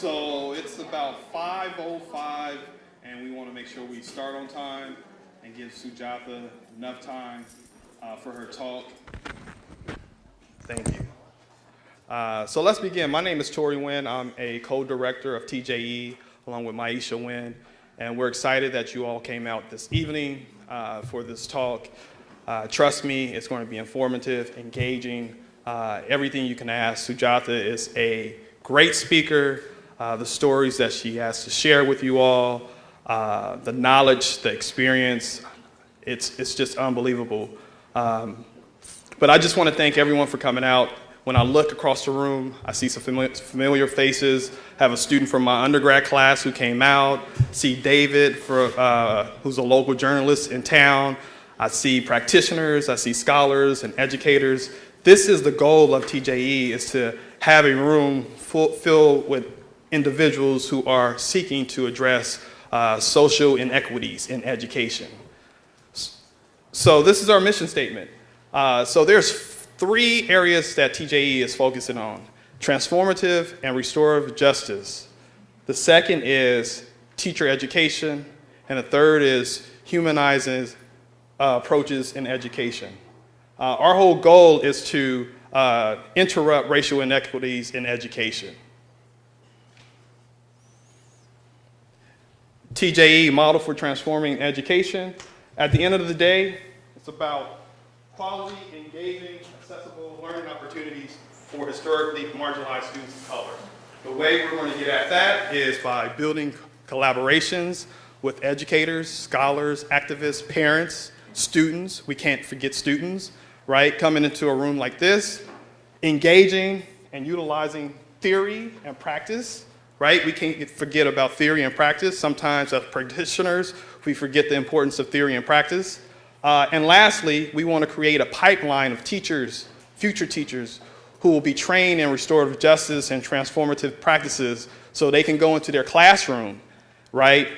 So it's about 5:05, and we want to make sure we start on time and give Sujatha enough time for her talk. Thank you. So let's begin. My name is Tori Nguyen. I'm a co-director of TJE along with Maisha Nguyen, and we're excited that you all came out this evening for this talk. Trust me, it's going to be informative, engaging, everything you can ask. Sujatha is a great speaker. The stories that she has to share with you all, the knowledge, the experience, it's just unbelievable. But I just want to thank everyone for coming out. When I look across the room, I see some familiar faces. I have a student from my undergrad class who came out. See David, who's a local journalist in town. I see practitioners, I see scholars and educators. This is the goal of TJE, is to have a room filled with individuals who are seeking to address social inequities in education. So this is our mission statement. So there's 3 areas that TJE is focusing on: transformative and restorative justice. The second is teacher education, and the third is humanizing approaches in education. Our whole goal is to interrupt racial inequities in education. TJE, Model for Transforming Education. At the end of the day, it's about quality, engaging, accessible learning opportunities for historically marginalized students of color. The way we're going to get at that is by building collaborations with educators, scholars, activists, parents, students. We can't forget students, right? Coming into a room like this, engaging and utilizing theory and practice, right? We can't forget about theory and practice. Sometimes as practitioners, we forget the importance of theory and practice. And lastly, we want to create a pipeline of teachers, future teachers, who will be trained in restorative justice and transformative practices so they can go into their classroom, right,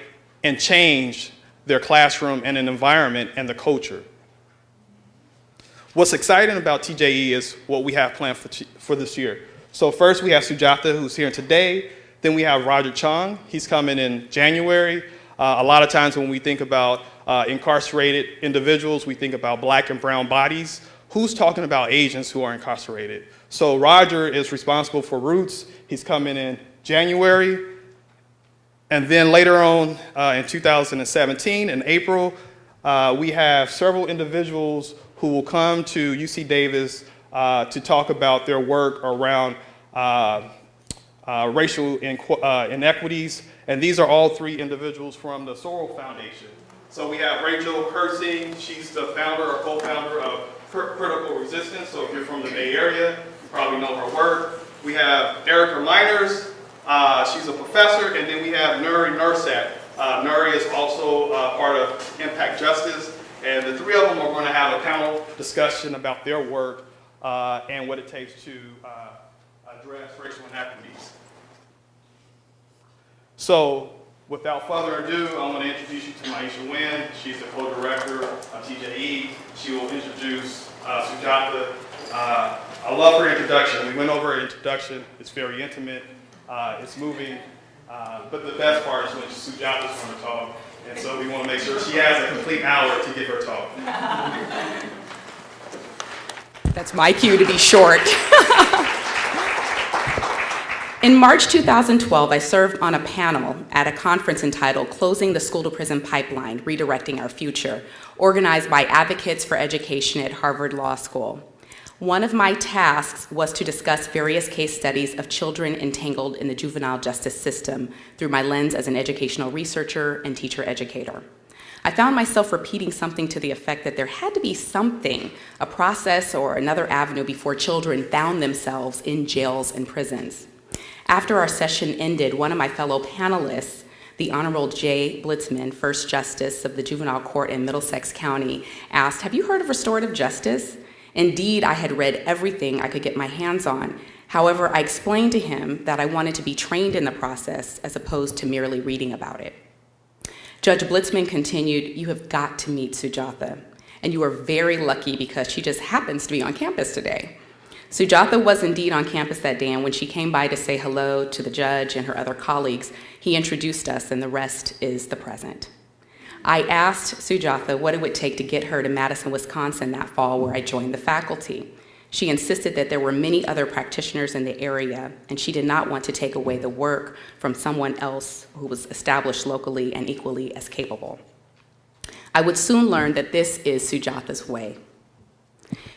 and change their classroom and an environment and the culture. What's exciting about TJE is what we have planned for this year. So first we have Sujatha, who's here today. Then we have Roger Chong. He's coming in January. A lot of times when we think about incarcerated individuals, we think about black and brown bodies. Who's talking about Asians who are incarcerated? So Roger is responsible for Roots. He's coming in January. And then later on in 2017, in April, we have several individuals who will come to UC Davis to talk about their work around racial inequities. And these are all 3 individuals from the Sorrell Foundation. So we have Rachel Kersing. She's the founder or co-founder of Critical Resistance. So if you're from the Bay Area, you probably know her work. We have Erica Miners. She's a professor. And then we have Nuri Nursat. Nuri is also part of Impact Justice. And the 3 of them are going to have a panel discussion about their work and what it takes to address racial inequities. So, without further ado, I want to introduce you to Maisha Nguyen. She's the co-director of TJE. She will introduce Sujatha. I love her introduction. We went over her introduction. It's very intimate. It's moving. But the best part is when Sujatha's going to talk. And so we want to make sure she has a complete hour to give her talk. That's my cue to be short. In March 2012, I served on a panel at a conference entitled Closing the School-to-Prison Pipeline, Redirecting Our Future, organized by advocates for education at Harvard Law School. One of my tasks was to discuss various case studies of children entangled in the juvenile justice system through my lens as an educational researcher and teacher educator. I found myself repeating something to the effect that there had to be something, a process or another avenue before children found themselves in jails and prisons. After our session ended, one of my fellow panelists, the Honorable Jay Blitzman, First Justice of the Juvenile Court in Middlesex County, asked, "Have you heard of restorative justice?" Indeed, I had read everything I could get my hands on. However, I explained to him that I wanted to be trained in the process as opposed to merely reading about it. Judge Blitzman continued, "You have got to meet Sujatha, and you are very lucky because she just happens to be on campus today." Sujatha was indeed on campus that day, and when she came by to say hello to the judge and her other colleagues, he introduced us, and the rest is the present. I asked Sujatha what it would take to get her to Madison, Wisconsin that fall, where I joined the faculty. She insisted that there were many other practitioners in the area, and she did not want to take away the work from someone else who was established locally and equally as capable. I would soon learn that this is Sujatha's way.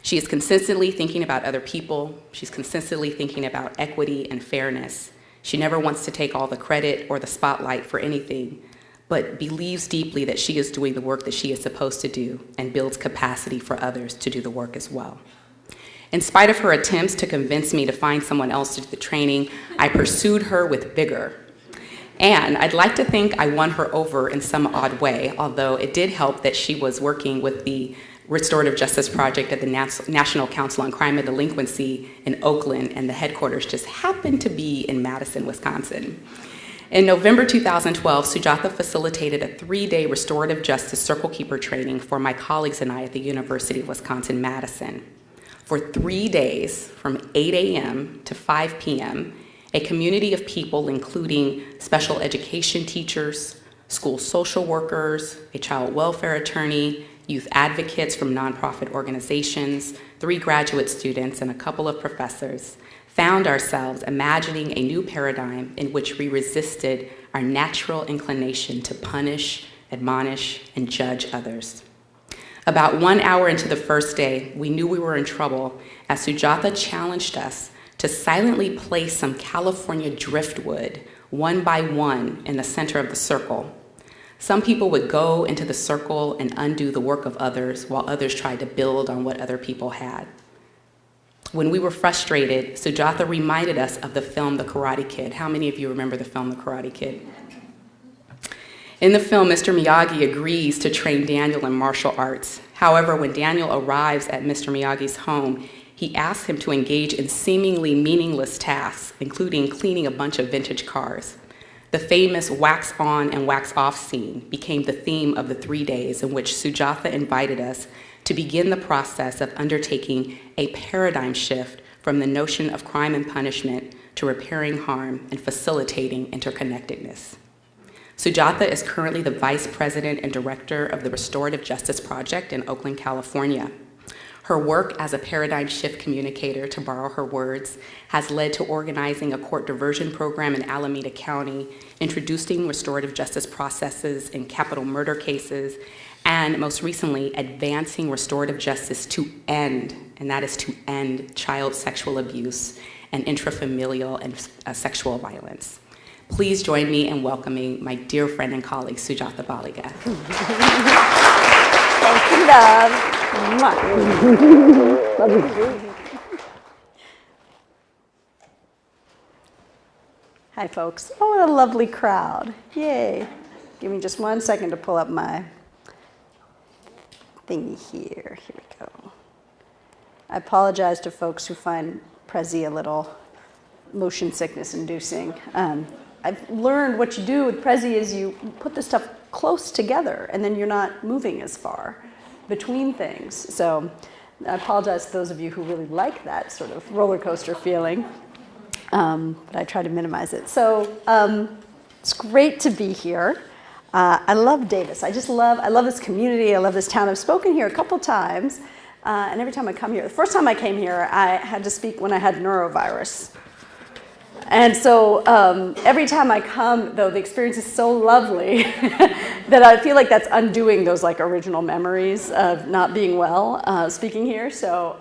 She is consistently thinking about other people. She's consistently thinking about equity and fairness. She never wants to take all the credit or the spotlight for anything, but believes deeply that she is doing the work that she is supposed to do and builds capacity for others to do the work as well. In spite of her attempts to convince me to find someone else to do the training, I pursued her with vigor. And I'd like to think I won her over in some odd way, although it did help that she was working with the Restorative Justice Project at the National Council on Crime and Delinquency in Oakland, and the headquarters just happened to be in Madison, Wisconsin. In November 2012, Sujatha facilitated a 3-day Restorative Justice Circle Keeper training for my colleagues and I at the University of Wisconsin-Madison. For 3 days, from 8 a.m. to 5 p.m., a community of people, including special education teachers, school social workers, a child welfare attorney, youth advocates from nonprofit organizations, 3 graduate students, and a couple of professors, found ourselves imagining a new paradigm in which we resisted our natural inclination to punish, admonish, and judge others. About 1 hour into the first day, we knew we were in trouble as Sujatha challenged us to silently place some California driftwood, one by one, in the center of the circle. Some people would go into the circle and undo the work of others, while others tried to build on what other people had. When we were frustrated, Sujatha reminded us of the film The Karate Kid. How many of you remember the film The Karate Kid? In the film, Mr. Miyagi agrees to train Daniel in martial arts. However, when Daniel arrives at Mr. Miyagi's home, he asks him to engage in seemingly meaningless tasks, including cleaning a bunch of vintage cars. The famous wax on and wax off scene became the theme of the 3 days in which Sujatha invited us to begin the process of undertaking a paradigm shift from the notion of crime and punishment to repairing harm and facilitating interconnectedness. Sujatha is currently the Vice President and Director of the Restorative Justice Project in Oakland, California. Her work as a paradigm shift communicator, to borrow her words, has led to organizing a court diversion program in Alameda County, introducing restorative justice processes in capital murder cases, and most recently, advancing restorative justice to end, and that is to end child sexual abuse and intrafamilial and sexual violence. Please join me in welcoming my dear friend and colleague, Sujatha Baliga. Thank you, love. Love you. Hi, folks. Oh, what a lovely crowd. Yay. Give me just 1 second to pull up my thingy here. Here we go. I apologize to folks who find Prezi a little motion sickness inducing. I've learned what you do with Prezi is you put the stuff close together and then you're not moving as far between things. So I apologize to those of you who really like that sort of roller coaster feeling, but I try to minimize it. So it's great to be here. I love Davis. I love this community. I love this town. I've spoken here a couple times, and every time I come here, the first time I came here, I had to speak when I had neurovirus. And so every time I come, though, the experience is so lovely that I feel like that's undoing those like original memories of not being well speaking here. So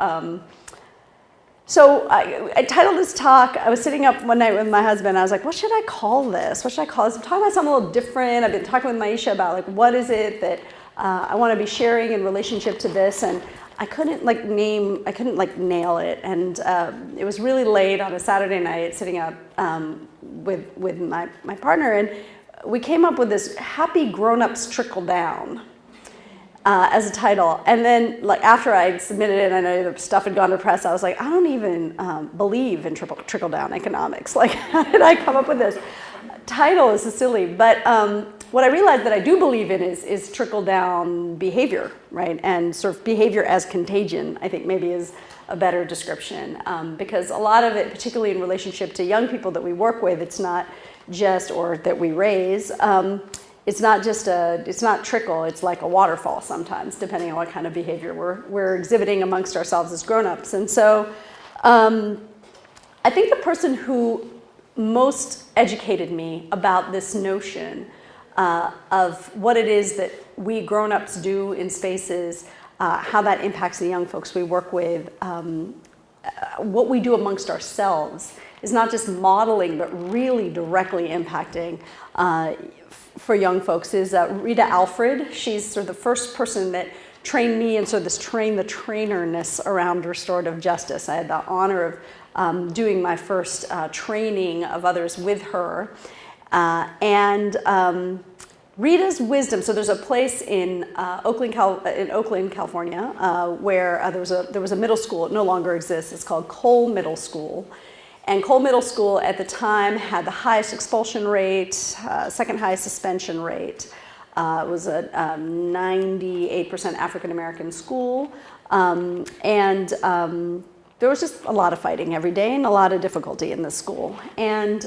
I titled this talk. I was sitting up one night with my husband. I was like, what should I call this? What should I call this? I'm talking about something a little different. I've been talking with Maisha about like what is it that I want to be sharing in relationship to this, and I couldn't nail it, and it was really late on a Saturday night sitting up with my partner, and we came up with this Happy Grown-Ups Trickle Down as a title. And then like after I submitted it, and I know the stuff had gone to press, I was like, I don't even believe in trickle-down economics. Like, how did I come up with this? Title is so silly, but what I realized that I do believe in is trickle-down behavior, right? And sort of behavior as contagion, I think maybe is a better description. Because a lot of it, particularly in relationship to young people that we work with, it's not just, or that we raise, it's not trickle, it's like a waterfall sometimes, depending on what kind of behavior we're exhibiting amongst ourselves as grown-ups. And so I think the person who most educated me about this notion of what it is that we grown-ups do in spaces, how that impacts the young folks we work with, what we do amongst ourselves is not just modeling, but really directly impacting for young folks is Rita Alfred. She's sort of the first person that trained me in sort of this train the trainerness around restorative justice. I had the honor of doing my first training of others with her. Rita's wisdom, so there's a place in Oakland, California, where there was a middle school. It no longer exists. It's called Cole Middle School. And Cole Middle School at the time had the highest expulsion rate, second highest suspension rate. It was a 98% African American school. There was just a lot of fighting every day and a lot of difficulty in this school. And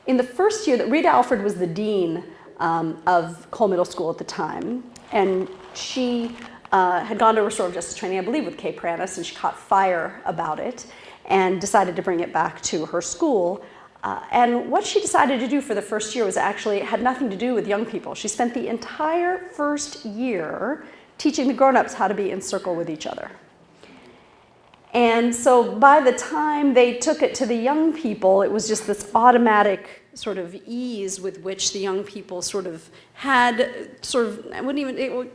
in the first year, Rita Alfred was the dean of Cole Middle School at the time. And she had gone to restorative justice training, I believe, with Kay Pranis, and she caught fire about it and decided to bring it back to her school. And what she decided to do for the first year was actually had nothing to do with young people. She spent the entire first year teaching the grown-ups how to be in circle with each other. And so by the time they took it to the young people, it was just this automatic sort of ease with which the young people sort of had sort of,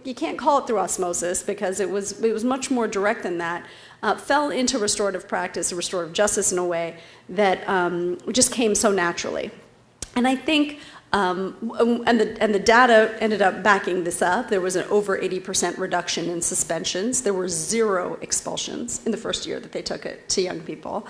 you can't call it through osmosis because it was much more direct than that, fell into restorative practice, restorative justice in a way that just came so naturally. And I think, and the data ended up backing this up. There was an over 80% reduction in suspensions. There were 0 expulsions in the first year that they took it to young people.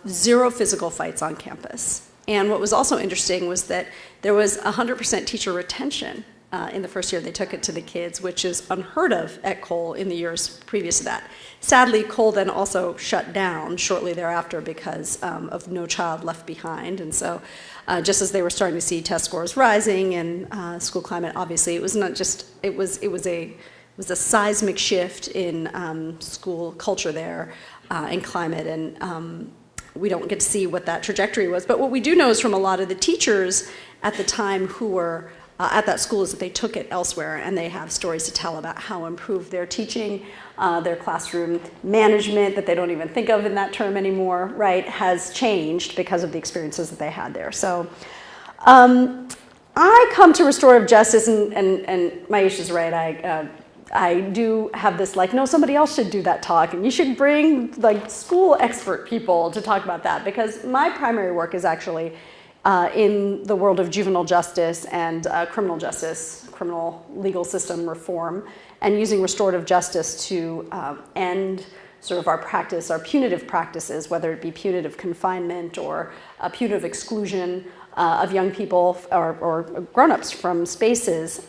0 physical fights on campus. And what was also interesting was that there was 100% teacher retention in the first year they took it to the kids, which is unheard of at Cole in the years previous to that. Sadly, Cole then also shut down shortly thereafter because of No Child Left Behind. And so just as they were starting to see test scores rising and school climate, obviously, it was not just, it was a seismic shift in school culture there and climate. And we don't get to see what that trajectory was. But what we do know is from a lot of the teachers at the time who were at that school is that they took it elsewhere, and they have stories to tell about how improved their teaching, their classroom management that they don't even think of in that term anymore, right, has changed because of the experiences that they had there. So I come to restorative justice, and Maisha's right, I do have this like, no, somebody else should do that talk, and you should bring like school expert people to talk about that, because my primary work is actually in the world of juvenile justice and criminal justice, criminal legal system reform, and using restorative justice to end sort of our practice, our punitive practices, whether it be punitive confinement or punitive exclusion of young people or grown-ups from spaces.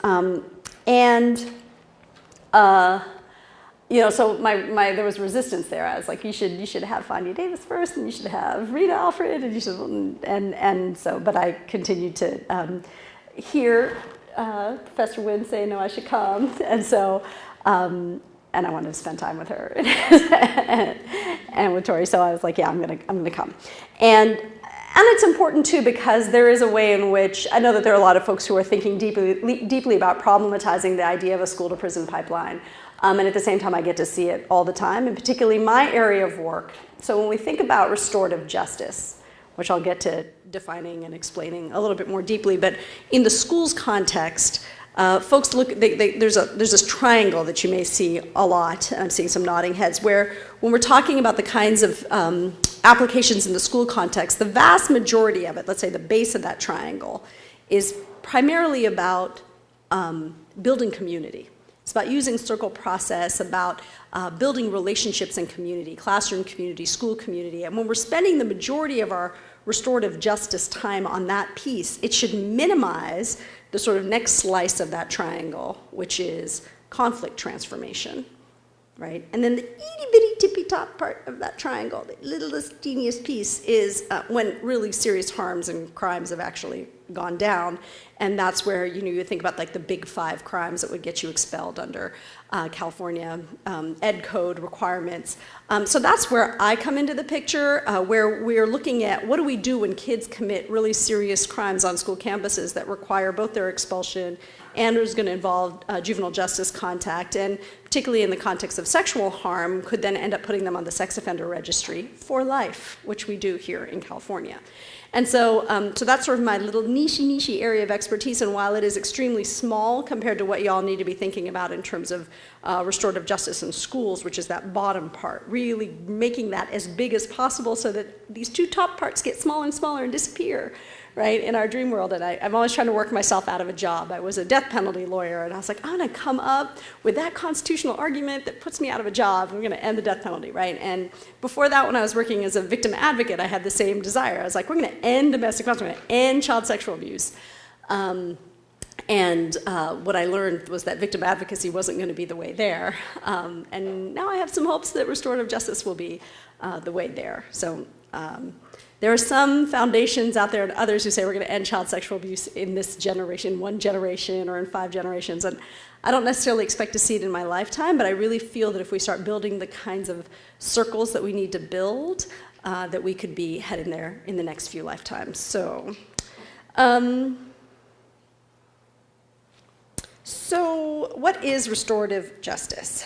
So there was resistance there. I was like, you should have Fonda Davis first, and you should have Rita Alfred, and you should, but I continued to hear Professor Wynn say, no, I should come, and so, and I wanted to spend time with her and with Tori, so I was like, yeah, I'm gonna come, and it's important too because there is a way in which I know that there are a lot of folks who are thinking deeply about problematizing the idea of a school-to-prison pipeline. And at the same time, I get to see it all the time, and particularly my area of work. So when we think about restorative justice, which I'll get to defining and explaining a little bit more deeply, but in the school's context, folks look, there's this triangle that you may see a lot, and I'm seeing some nodding heads, where when we're talking about the kinds of applications in the school context, the vast majority of it, let's say the base of that triangle, is primarily about building community. It's about using circle process, about building relationships in community, classroom community, school community. And when we're spending the majority of our restorative justice time on that piece, it should minimize the sort of next slice of that triangle, which is conflict transformation, right? And then the itty-bitty tippy-top part of that triangle, the littlest, teeniest piece, is when really serious harms and crimes have actually gone down. And that's where, you think about like the big 5 crimes that would get you expelled under California Ed Code requirements. So that's where I come into the picture, where we're looking at what do we do when kids commit really serious crimes on school campuses that require both their expulsion and is going to involve juvenile justice contact, and particularly in the context of sexual harm, could then end up putting them on the sex offender registry for life, which we do here in California. And so, so that's sort of my little niche area of expertise, and while it is extremely small compared to what y'all need to be thinking about in terms of restorative justice in schools, which is that bottom part, really making that as big as possible so that these 2 top parts get smaller and smaller and disappear, right, in our dream world. And I'm always trying to work myself out of a job. I was a death penalty lawyer, and I was like, I'm going to come up with that constitutional argument that puts me out of a job. I'm going to end the death penalty, right? And before that, when I was working as a victim advocate, I had the same desire. I was like, we're going to end domestic violence, we're going to end child sexual abuse. And what I learned was that victim advocacy wasn't going to be the way there. And now I have some hopes that restorative justice will be the way there. So there are some foundations out there and others who say we're going to end child sexual abuse in this generation, 1 generation, or in 5 generations. And I don't necessarily expect to see it in my lifetime, but I really feel that if we start building the kinds of circles that we need to build, that we could be heading there in the next few lifetimes. So, so what is restorative justice?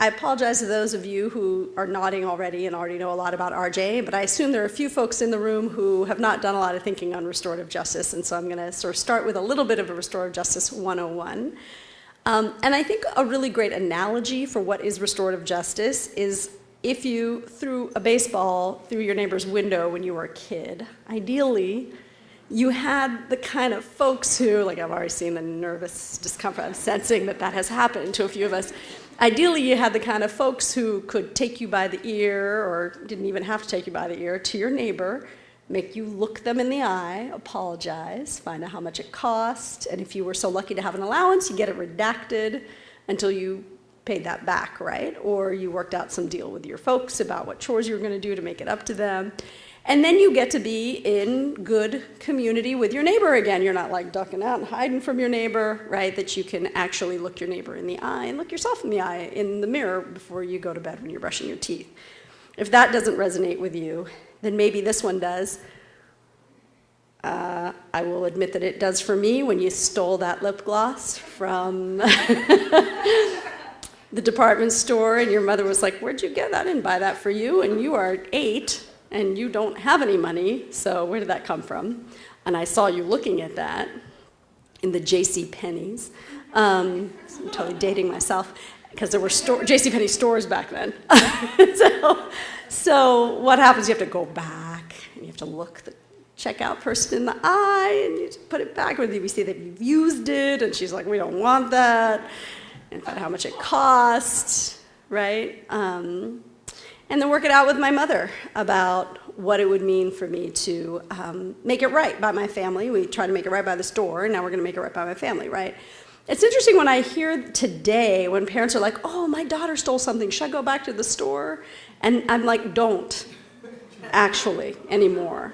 I apologize to those of you who are nodding already and already know a lot about RJ, but I assume there are a few folks in the room who have not done a lot of thinking on restorative justice, and so I'm going to sort of start with a little bit of a restorative justice 101. And I think a really great analogy for what is restorative justice is if you threw a baseball through your neighbor's window when you were a kid, ideally you had the kind of folks who, like I've already seen the nervous discomfort, I'm sensing that that has happened to a few of us. Ideally, you had the kind of folks who could take you by the ear, or didn't even have to take you by the ear, to your neighbor, make you look them in the eye, apologize, find out how much it cost, and if you were so lucky to have an allowance, you get it redacted until you paid that back, right? Or you worked out some deal with your folks about what chores you were going to do to make it up to them. And then you get to be in good community with your neighbor again. You're not like ducking out and hiding from your neighbor, right? That you can actually look your neighbor in the eye and look yourself in the eye in the mirror before you go to bed when you're brushing your teeth. If that doesn't resonate with you, then maybe this one does. I will admit that it does for me when you stole that lip gloss from the department store and your mother was like, where'd you get that? I didn't buy that for you, and you are 8. And you don't have any money, so where did that come from? And I saw you looking at that in the J.C. Penney's. I'm totally dating myself, because there were J.C. Penney stores back then. so what happens? You have to go back, and you have to look the checkout person in the eye, and you put it back with you. We see that you've used it, and she's like, we don't want that, and find out how much it cost, right? And then work it out with my mother about what it would mean for me to make it right by my family. We try to make it right by the store, and now we're going to make it right by my family, right? It's interesting when I hear today when parents are like, oh, my daughter stole something. Should I go back to the store? And I'm like, don't, actually, anymore.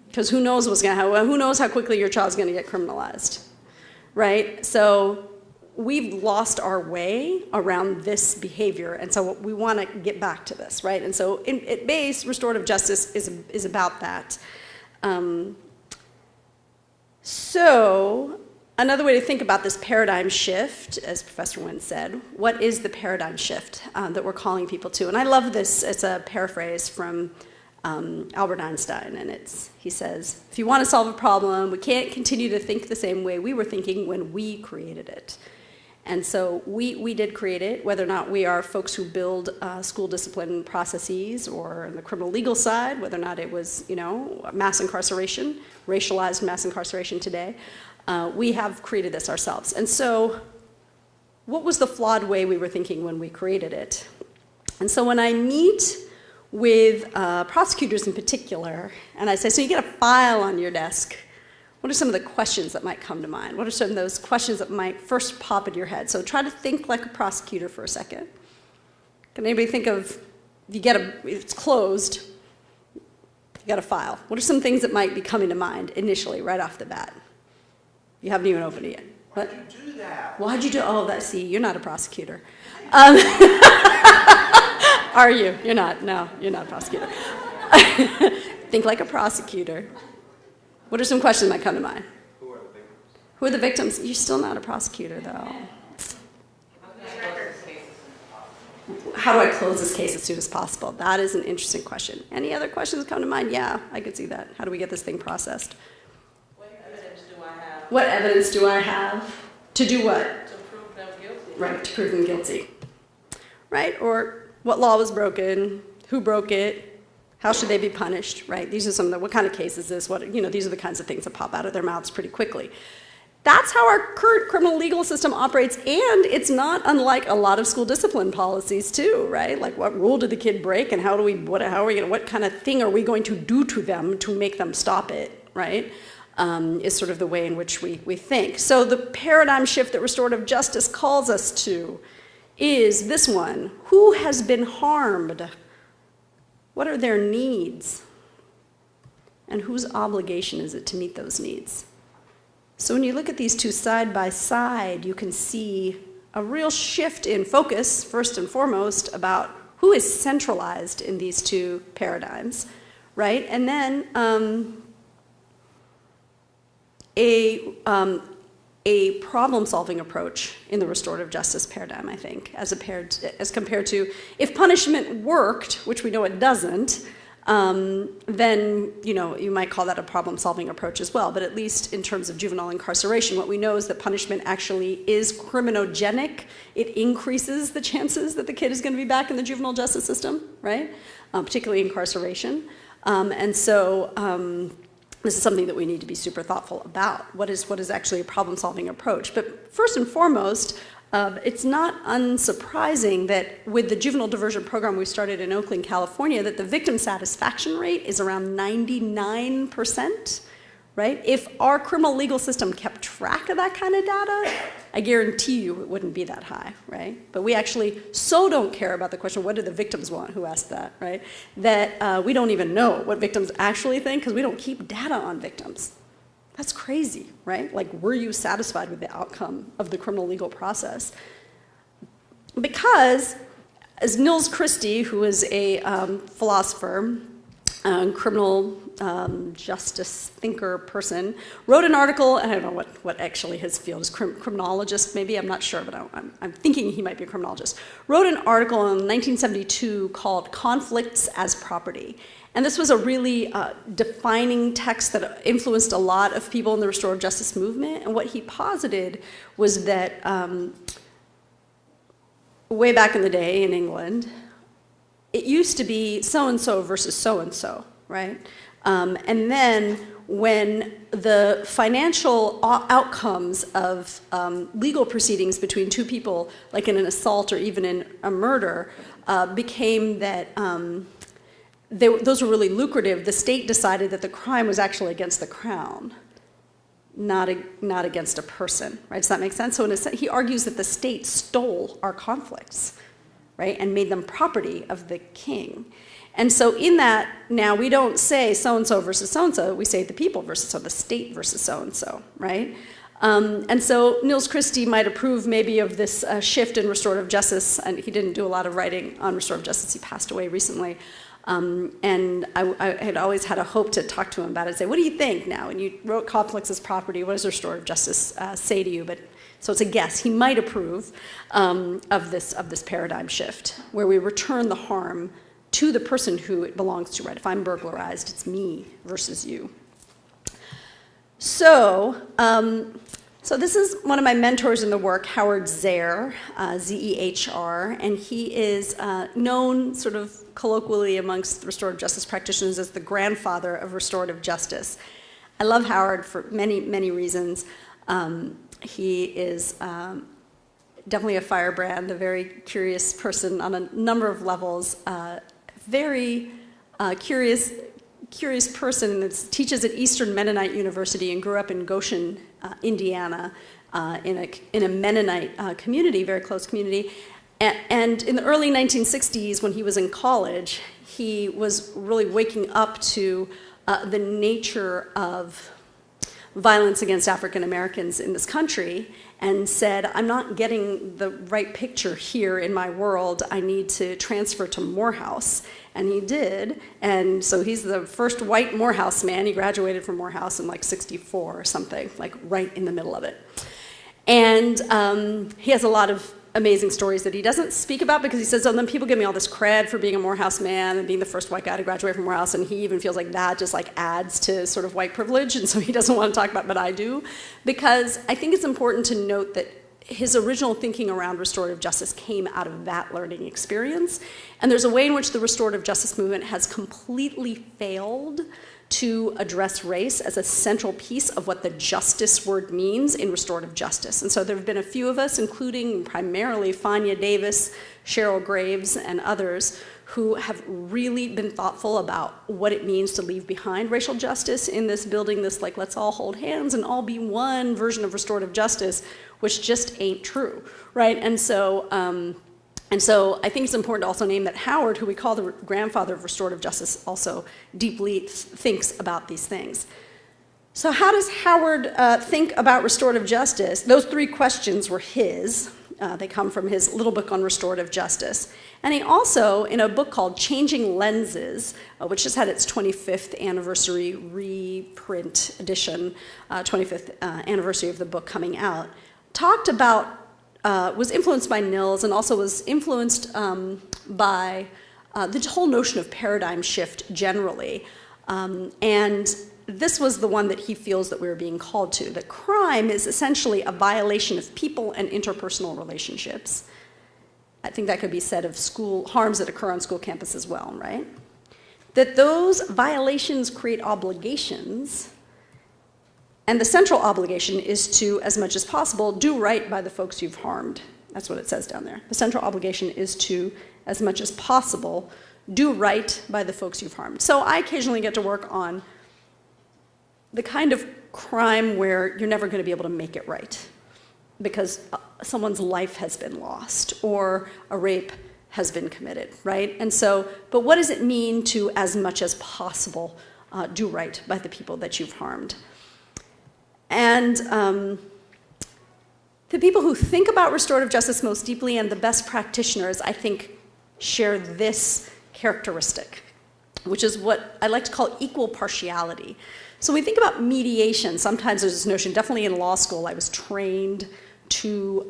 Because who knows what's going to happen? Who knows how quickly your child's going to get criminalized, right? So we've lost our way around this behavior, and so we want to get back to this, right? And so at base, restorative justice is about that. So another way to think about this paradigm shift, as Professor Nguyen said, what is the paradigm shift that we're calling people to? And I love this. It's a paraphrase from Albert Einstein, and he says, if you want to solve a problem, we can't continue to think the same way we were thinking when we created it. And so we did create it, whether or not we are folks who build school discipline processes, or on the criminal legal side, whether or not it was, mass incarceration, racialized mass incarceration today. We have created this ourselves. And so what was the flawed way we were thinking when we created it? And so when I meet with prosecutors in particular, and I say, so you get a file on your desk. What are some of the questions that might come to mind? What are some of those questions that might first pop in your head? So try to think like a prosecutor for a second. Can anybody think of, it's closed, you got a file. What are some things that might be coming to mind initially, right off the bat? You haven't even opened it yet. What? Why'd you do that? Why'd you do, see, you're not a prosecutor. Are you? You're not, no, you're not a prosecutor. Think like a prosecutor. What are some questions that might come to mind? Who are the victims? Who are the victims? You're still not a prosecutor, though. How do I close this case as soon as possible? That is an interesting question. Any other questions come to mind? Yeah, I could see that. How do we get this thing processed? What evidence do I have? What evidence do I have? To do what? To prove them guilty. Right, to prove them guilty. Right? Or what law was broken? Who broke it? How should they be punished? Right? These are some of the, what kind of case is this? These are the kinds of things that pop out of their mouths pretty quickly. That's how our current criminal legal system operates, and it's not unlike a lot of school discipline policies too, right? Like, what rule did the kid break, and what kind of thing are we going to do to them to make them stop it, right? Is sort of the way in which we think. So the paradigm shift that restorative justice calls us to is this one: who has been harmed? What are their needs? And whose obligation is it to meet those needs? So when you look at these two side by side, you can see a real shift in focus, first and foremost, about who is centralized in these two paradigms, right? And then a problem-solving approach in the restorative justice paradigm, I think, as compared to if punishment worked, which we know it doesn't, then you might call that a problem-solving approach as well. But at least in terms of juvenile incarceration, what we know is that punishment actually is criminogenic. It increases the chances that the kid is going to be back in the juvenile justice system, right? Particularly incarceration. This is something that we need to be super thoughtful about. What is actually a problem-solving approach? But first and foremost, it's not unsurprising that with the juvenile diversion program we started in Oakland, California, that the victim satisfaction rate is around 99%, right? If our criminal legal system kept track of that kind of data, I guarantee you it wouldn't be that high, right? But we actually so don't care about the question, what do the victims want? Who asked that, right? That we don't even know what victims actually think because we don't keep data on victims. That's crazy, right? Like, were you satisfied with the outcome of the criminal legal process? Because, as Nils Christie, who is a philosopher, criminal justice thinker person, wrote an article, and I don't know what actually his field is, criminologist maybe, I'm not sure, but I'm thinking he might be a criminologist, wrote an article in 1972 called Conflicts as Property. And this was a really defining text that influenced a lot of people in the restorative justice movement. And what he posited was that way back in the day in England, it used to be so-and-so versus so-and-so, right? And then when the financial outcomes of legal proceedings between two people, like in an assault or even in a murder, became that those were really lucrative, the state decided that the crime was actually against the crown, not against a person, right? Does that make sense? So in a sense, he argues that the state stole our conflicts, right, and made them property of the king. And so in that, now we don't say so-and-so versus so-and-so, we say the people versus so, the state versus so-and-so, right? And so Nils Christie might approve maybe of this shift in restorative justice, and he didn't do a lot of writing on restorative justice, he passed away recently. And I had always had a hope to talk to him about it and say, what do you think now? And you wrote conflicts as property, what does restorative justice say to you? But so it's a guess. He might approve of this paradigm shift, where we return the harm to the person who it belongs to, right? If I'm burglarized, it's me versus you. So this is one of my mentors in the work, Howard Zehr, Z-E-H-R, and he is known sort of colloquially amongst restorative justice practitioners as the grandfather of restorative justice. I love Howard for many, many reasons. He is definitely a firebrand, a very curious person on a number of levels, very curious person that teaches at Eastern Mennonite University and grew up in Goshen, Indiana, in a Mennonite community, very close community. And in the early 1960s, when he was in college, he was really waking up to the nature of violence against African Americans in this country, and said, I'm not getting the right picture here in my world. I need to transfer to Morehouse. And he did. And so he's the first white Morehouse man. He graduated from Morehouse in like 64 or something, like right in the middle of it. And he has a lot of amazing stories that he doesn't speak about because he says, oh, then people give me all this cred for being a Morehouse man and being the first white guy to graduate from Morehouse, and he even feels like that just like adds to sort of white privilege, and so he doesn't want to talk about it, but I do. Because I think it's important to note that his original thinking around restorative justice came out of that learning experience, and there's a way in which the restorative justice movement has completely failed to address race as a central piece of what the justice word means in restorative justice. And so there have been a few of us, including primarily Fania Davis, Cheryl Graves, and others, who have really been thoughtful about what it means to leave behind racial justice in this building, this like, let's all hold hands and all be one version of restorative justice, which just ain't true, right? And so I think it's important to also name that Howard, who we call the grandfather of restorative justice, also deeply thinks about these things. So how does Howard think about restorative justice? Those three questions were his. They come from his little book on restorative justice. And he also, in a book called Changing Lenses, which just had its 25th anniversary reprint edition, 25th anniversary of the book coming out, talked about was influenced by Nils and also was influenced by the whole notion of paradigm shift generally. And this was the one that he feels that we were being called to, that crime is essentially a violation of people and interpersonal relationships. I think that could be said of school harms that occur on school campus as well, right? That those violations create obligations, and the central obligation is to, as much as possible, do right by the folks you've harmed. That's what it says down there. The central obligation is to, as much as possible, do right by the folks you've harmed. So I occasionally get to work on the kind of crime where you're never going to be able to make it right because someone's life has been lost or a rape has been committed, right? And so, but what does it mean to, as much as possible, do right by the people that you've harmed? And the people who think about restorative justice most deeply and the best practitioners, I think, share this characteristic, which is what I like to call equal partiality. So when we think about mediation, sometimes there's this notion, definitely in law school, I was trained to,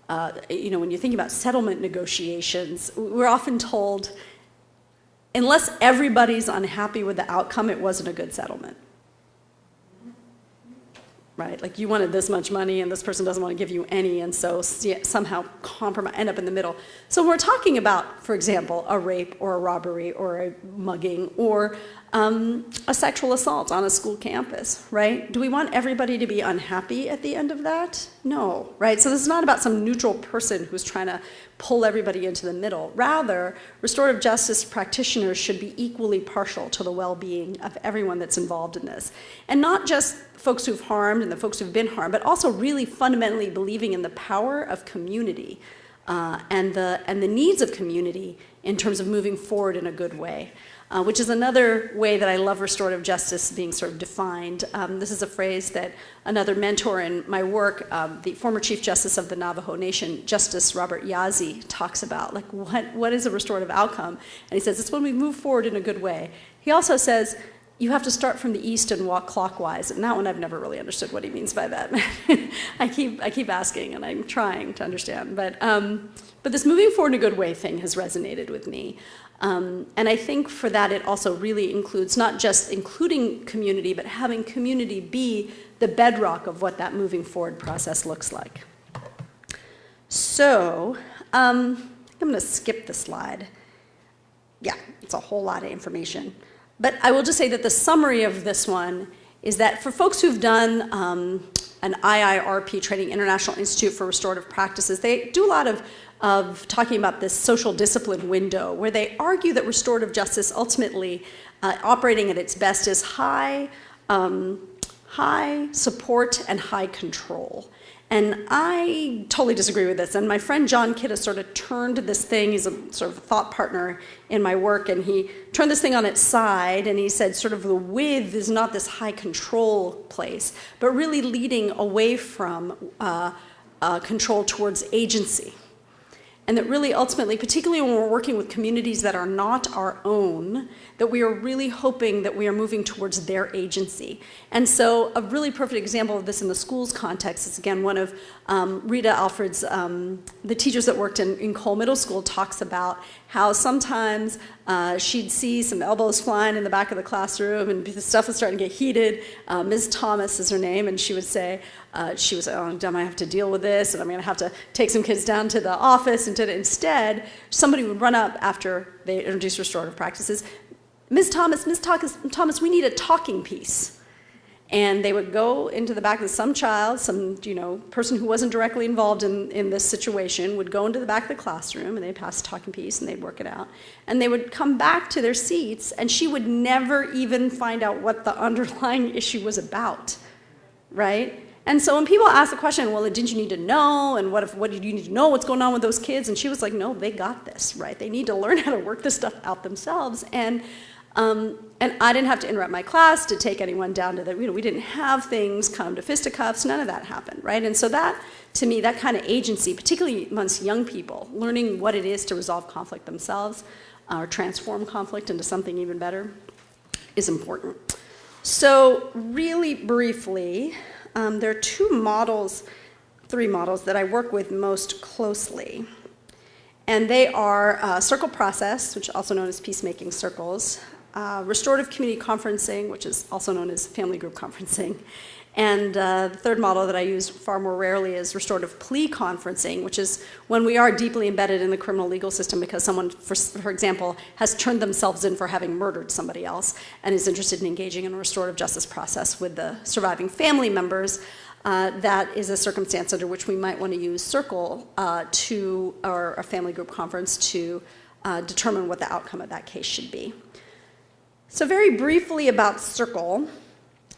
when you think about settlement negotiations, we're often told, unless everybody's unhappy with the outcome, it wasn't a good settlement. Right? Like you wanted this much money and this person doesn't want to give you any, and so somehow compromise, end up in the middle. So we're talking about, for example, a rape or a robbery or a mugging or a sexual assault on a school campus, right? Do we want everybody to be unhappy at the end of that? No, right? So this is not about some neutral person who's trying to pull everybody into the middle. Rather, restorative justice practitioners should be equally partial to the well-being of everyone that's involved in this. And not just folks who've harmed and the folks who've been harmed, but also really fundamentally believing in the power of community and the needs of community in terms of moving forward in a good way. Which is another way that I love restorative justice being sort of defined. This is a phrase that another mentor in my work, the former Chief Justice of the Navajo Nation, Justice Robert Yazzie, talks about. Like, what is a restorative outcome? And he says, it's when we move forward in a good way. He also says, you have to start from the east and walk clockwise. And that one I've never really understood what he means by that. I keep asking and I'm trying to understand. But this moving forward in a good way thing has resonated with me. And I think for that it also really includes not just including community, but having community be the bedrock of what that moving forward process looks like. So I'm going to skip the slide. Yeah, it's a whole lot of information. But I will just say that the summary of this one is that for folks who've done an IIRP training, International Institute for Restorative Practices. They do a lot of talking about this social discipline window, where they argue that restorative justice ultimately operating at its best is high support and high control. And I totally disagree with this. And my friend John Kidd has sort of turned this thing, he's a sort of thought partner in my work, and he turned this thing on its side, and he said sort of the with is not this high control place, but really leading away from control towards agency. And that really ultimately, particularly when we're working with communities that are not our own, that we are really hoping that we are moving towards their agency. And so a really perfect example of this in the schools context is, again, one of Rita Alfred's, the teachers that worked in Cole Middle School, talks about how sometimes she'd see some elbows flying in the back of the classroom and the stuff was starting to get heated. Ms. Thomas is her name, and she would say, oh, damn, I have to deal with this, and I'm going to have to take some kids down to the office. And instead, somebody would run up after they introduced restorative practices. Ms. Thomas, we need a talking piece. And they would go into the back of some child, some person who wasn't directly involved in this situation, would go into the back of the classroom, and they'd pass a talking piece, and they'd work it out. And they would come back to their seats, and she would never even find out what the underlying issue was about, right? And so when people ask the question, well, didn't you need to know? And what did you need to know what's going on with those kids? And she was like, no, they got this, right? They need to learn how to work this stuff out themselves. And I didn't have to interrupt my class to take anyone down to we didn't have things come to fisticuffs. None of that happened, right? And so that, to me, that kind of agency, particularly amongst young people, learning what it is to resolve conflict themselves or transform conflict into something even better, is important. So really briefly, there are three models that I work with most closely. And they are circle process, which is also known as peacemaking circles, restorative community conferencing, which is also known as family group conferencing, and the third model that I use far more rarely is restorative plea conferencing, which is when we are deeply embedded in the criminal legal system because someone, for example, has turned themselves in for having murdered somebody else and is interested in engaging in a restorative justice process with the surviving family members. That is a circumstance under which we might want to use circle or a family group conference to determine what the outcome of that case should be. So very briefly about circle,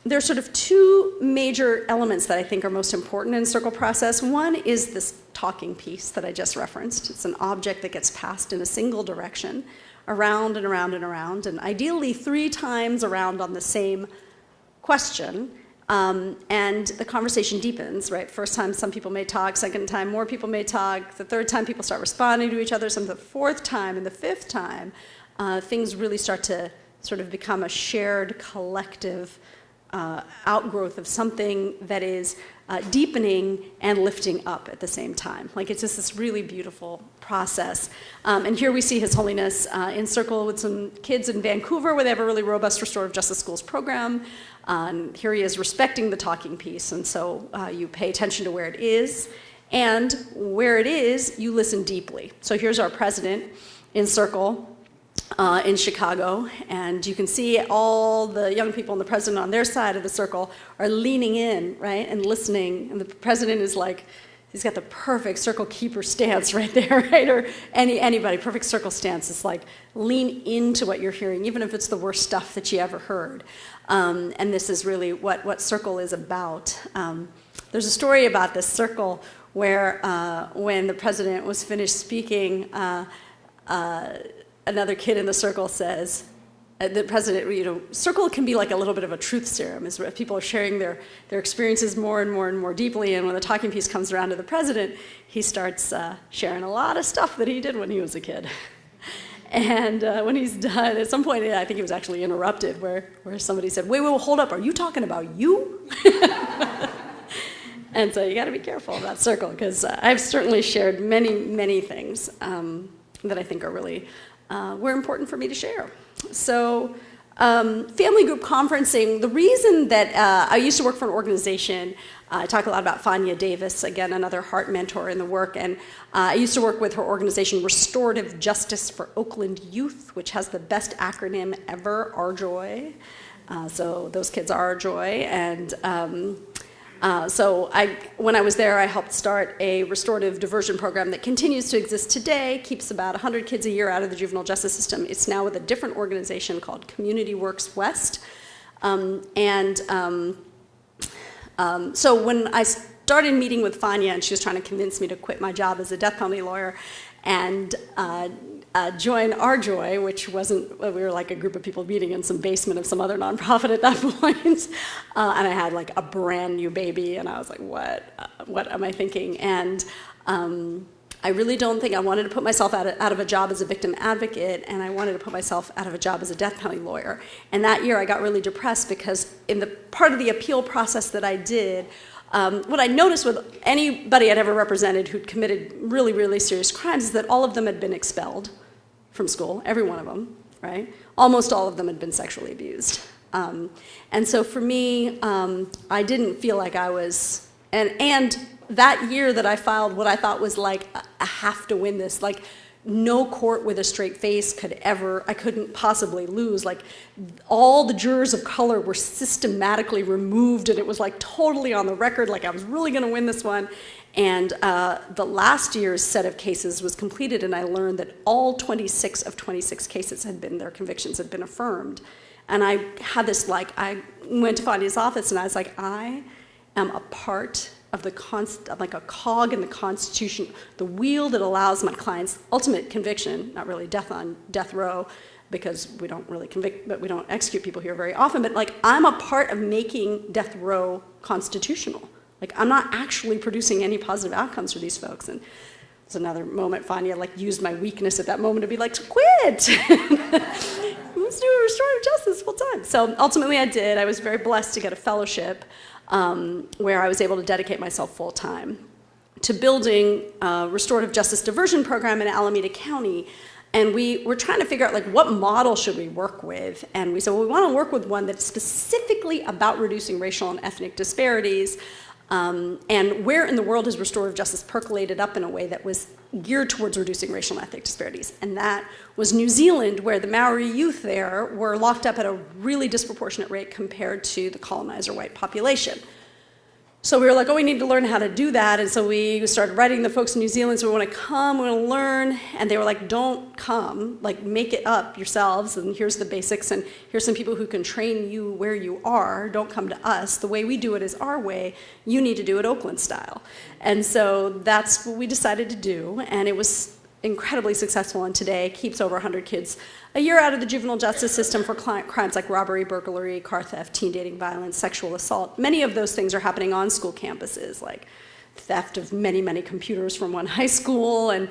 there's sort of two major elements that I think are most important in circle process. One is this talking piece that I just referenced. It's an object that gets passed in a single direction, around and around and around, and ideally 3 times around on the same question. And the conversation deepens, right? First time, some people may talk. Second time, more people may talk. The third time, people start responding to each other. Some the fourth time and the fifth time, things really start to sort of become a shared collective outgrowth of something that is deepening and lifting up at the same time. Like it's just this really beautiful process. And here we see His Holiness in circle with some kids in Vancouver where they have a really robust restorative justice schools program. And here he is respecting the talking piece. And so you pay attention to where it is. And where it is, you listen deeply. So here's our president in circle. In Chicago, and you can see all the young people and the president on their side of the circle are leaning in, right, and listening, and the president is like, he's got the perfect circle keeper stance right there, right, or anybody, perfect circle stance is like, lean into what you're hearing, even if it's the worst stuff that you ever heard, and this is really what circle is about. There's a story about this circle where when the president was finished speaking, another kid in the circle says, the president, circle can be like a little bit of a truth serum, is where people are sharing their experiences more and more and more deeply, and when the talking piece comes around to the president, he starts sharing a lot of stuff that he did when he was a kid. And when he's done, at some point, I think he was actually interrupted, where somebody said, wait, hold up, are you talking about you? And so you gotta be careful of that circle, because I've certainly shared many, many things that I think are really were important for me to share. So family group conferencing, the reason that I used to work for an organization, I talk a lot about Fania Davis, again, another heart mentor in the work, and I used to work with her organization, Restorative Justice for Oakland Youth, which has the best acronym ever, RJOY. So those kids are our joy, and When I was there, I helped start a restorative diversion program that continues to exist today, keeps about 100 kids a year out of the juvenile justice system. It's now with a different organization called Community Works West. So when I started meeting with Fania, and she was trying to convince me to quit my job as a death penalty lawyer and join Our Joy, which wasn't, we were like a group of people meeting in some basement of some other nonprofit at that point. And I had like a brand new baby, and I was like, what am I thinking? And I really don't think I wanted to put myself out of a job as a victim advocate, and I wanted to put myself out of a job as a death penalty lawyer. And that year I got really depressed because in the part of the appeal process that I did, what I noticed with anybody I'd ever represented who'd committed really, really serious crimes is that all of them had been expelled from school, every one of them, right? Almost all of them had been sexually abused. And so for me, I didn't feel like I was, and that year that I filed what I thought was like, I have to win this, like no court with a straight face I couldn't possibly lose. Like all the jurors of color were systematically removed, and it was like totally on the record, like I was really gonna win this one. And the last year's set of cases was completed, and I learned that all 26 of 26 cases their convictions had been affirmed. And I had this I went to Fania's office and I was like, I am a part of like a cog in the Constitution, the wheel that allows my client's ultimate conviction, not really death on death row, because we don't really convict, but we don't execute people here very often, but like I'm a part of making death row constitutional. Like I'm not actually producing any positive outcomes for these folks. And it's another moment Fania used my weakness at that moment to be like, quit. Let's do restorative justice full time. So ultimately I did. I was very blessed to get a fellowship where I was able to dedicate myself full time to building a restorative justice diversion program in Alameda County. And we were trying to figure out what model should we work with. And we said, well, we want to work with one that's specifically about reducing racial and ethnic disparities. And where in the world has restorative justice percolated up in a way that was geared towards reducing racial and ethnic disparities? And that was New Zealand, where the Maori youth there were locked up at a really disproportionate rate compared to the colonizer white population. So we were like, oh, we need to learn how to do that. And so we started writing the folks in New Zealand, so we want to come, we want to learn. And they were like, don't come, make it up yourselves, and here's the basics, and here's some people who can train you where you are. Don't come to us. The way we do it is our way. You need to do it Oakland style. And so that's what we decided to do, and it was incredibly successful, and today keeps over 100 kids a year out of the juvenile justice system for crimes like robbery, burglary, car theft, teen dating violence, sexual assault. Many of those things are happening on school campuses, like theft of many, many computers from one high school, and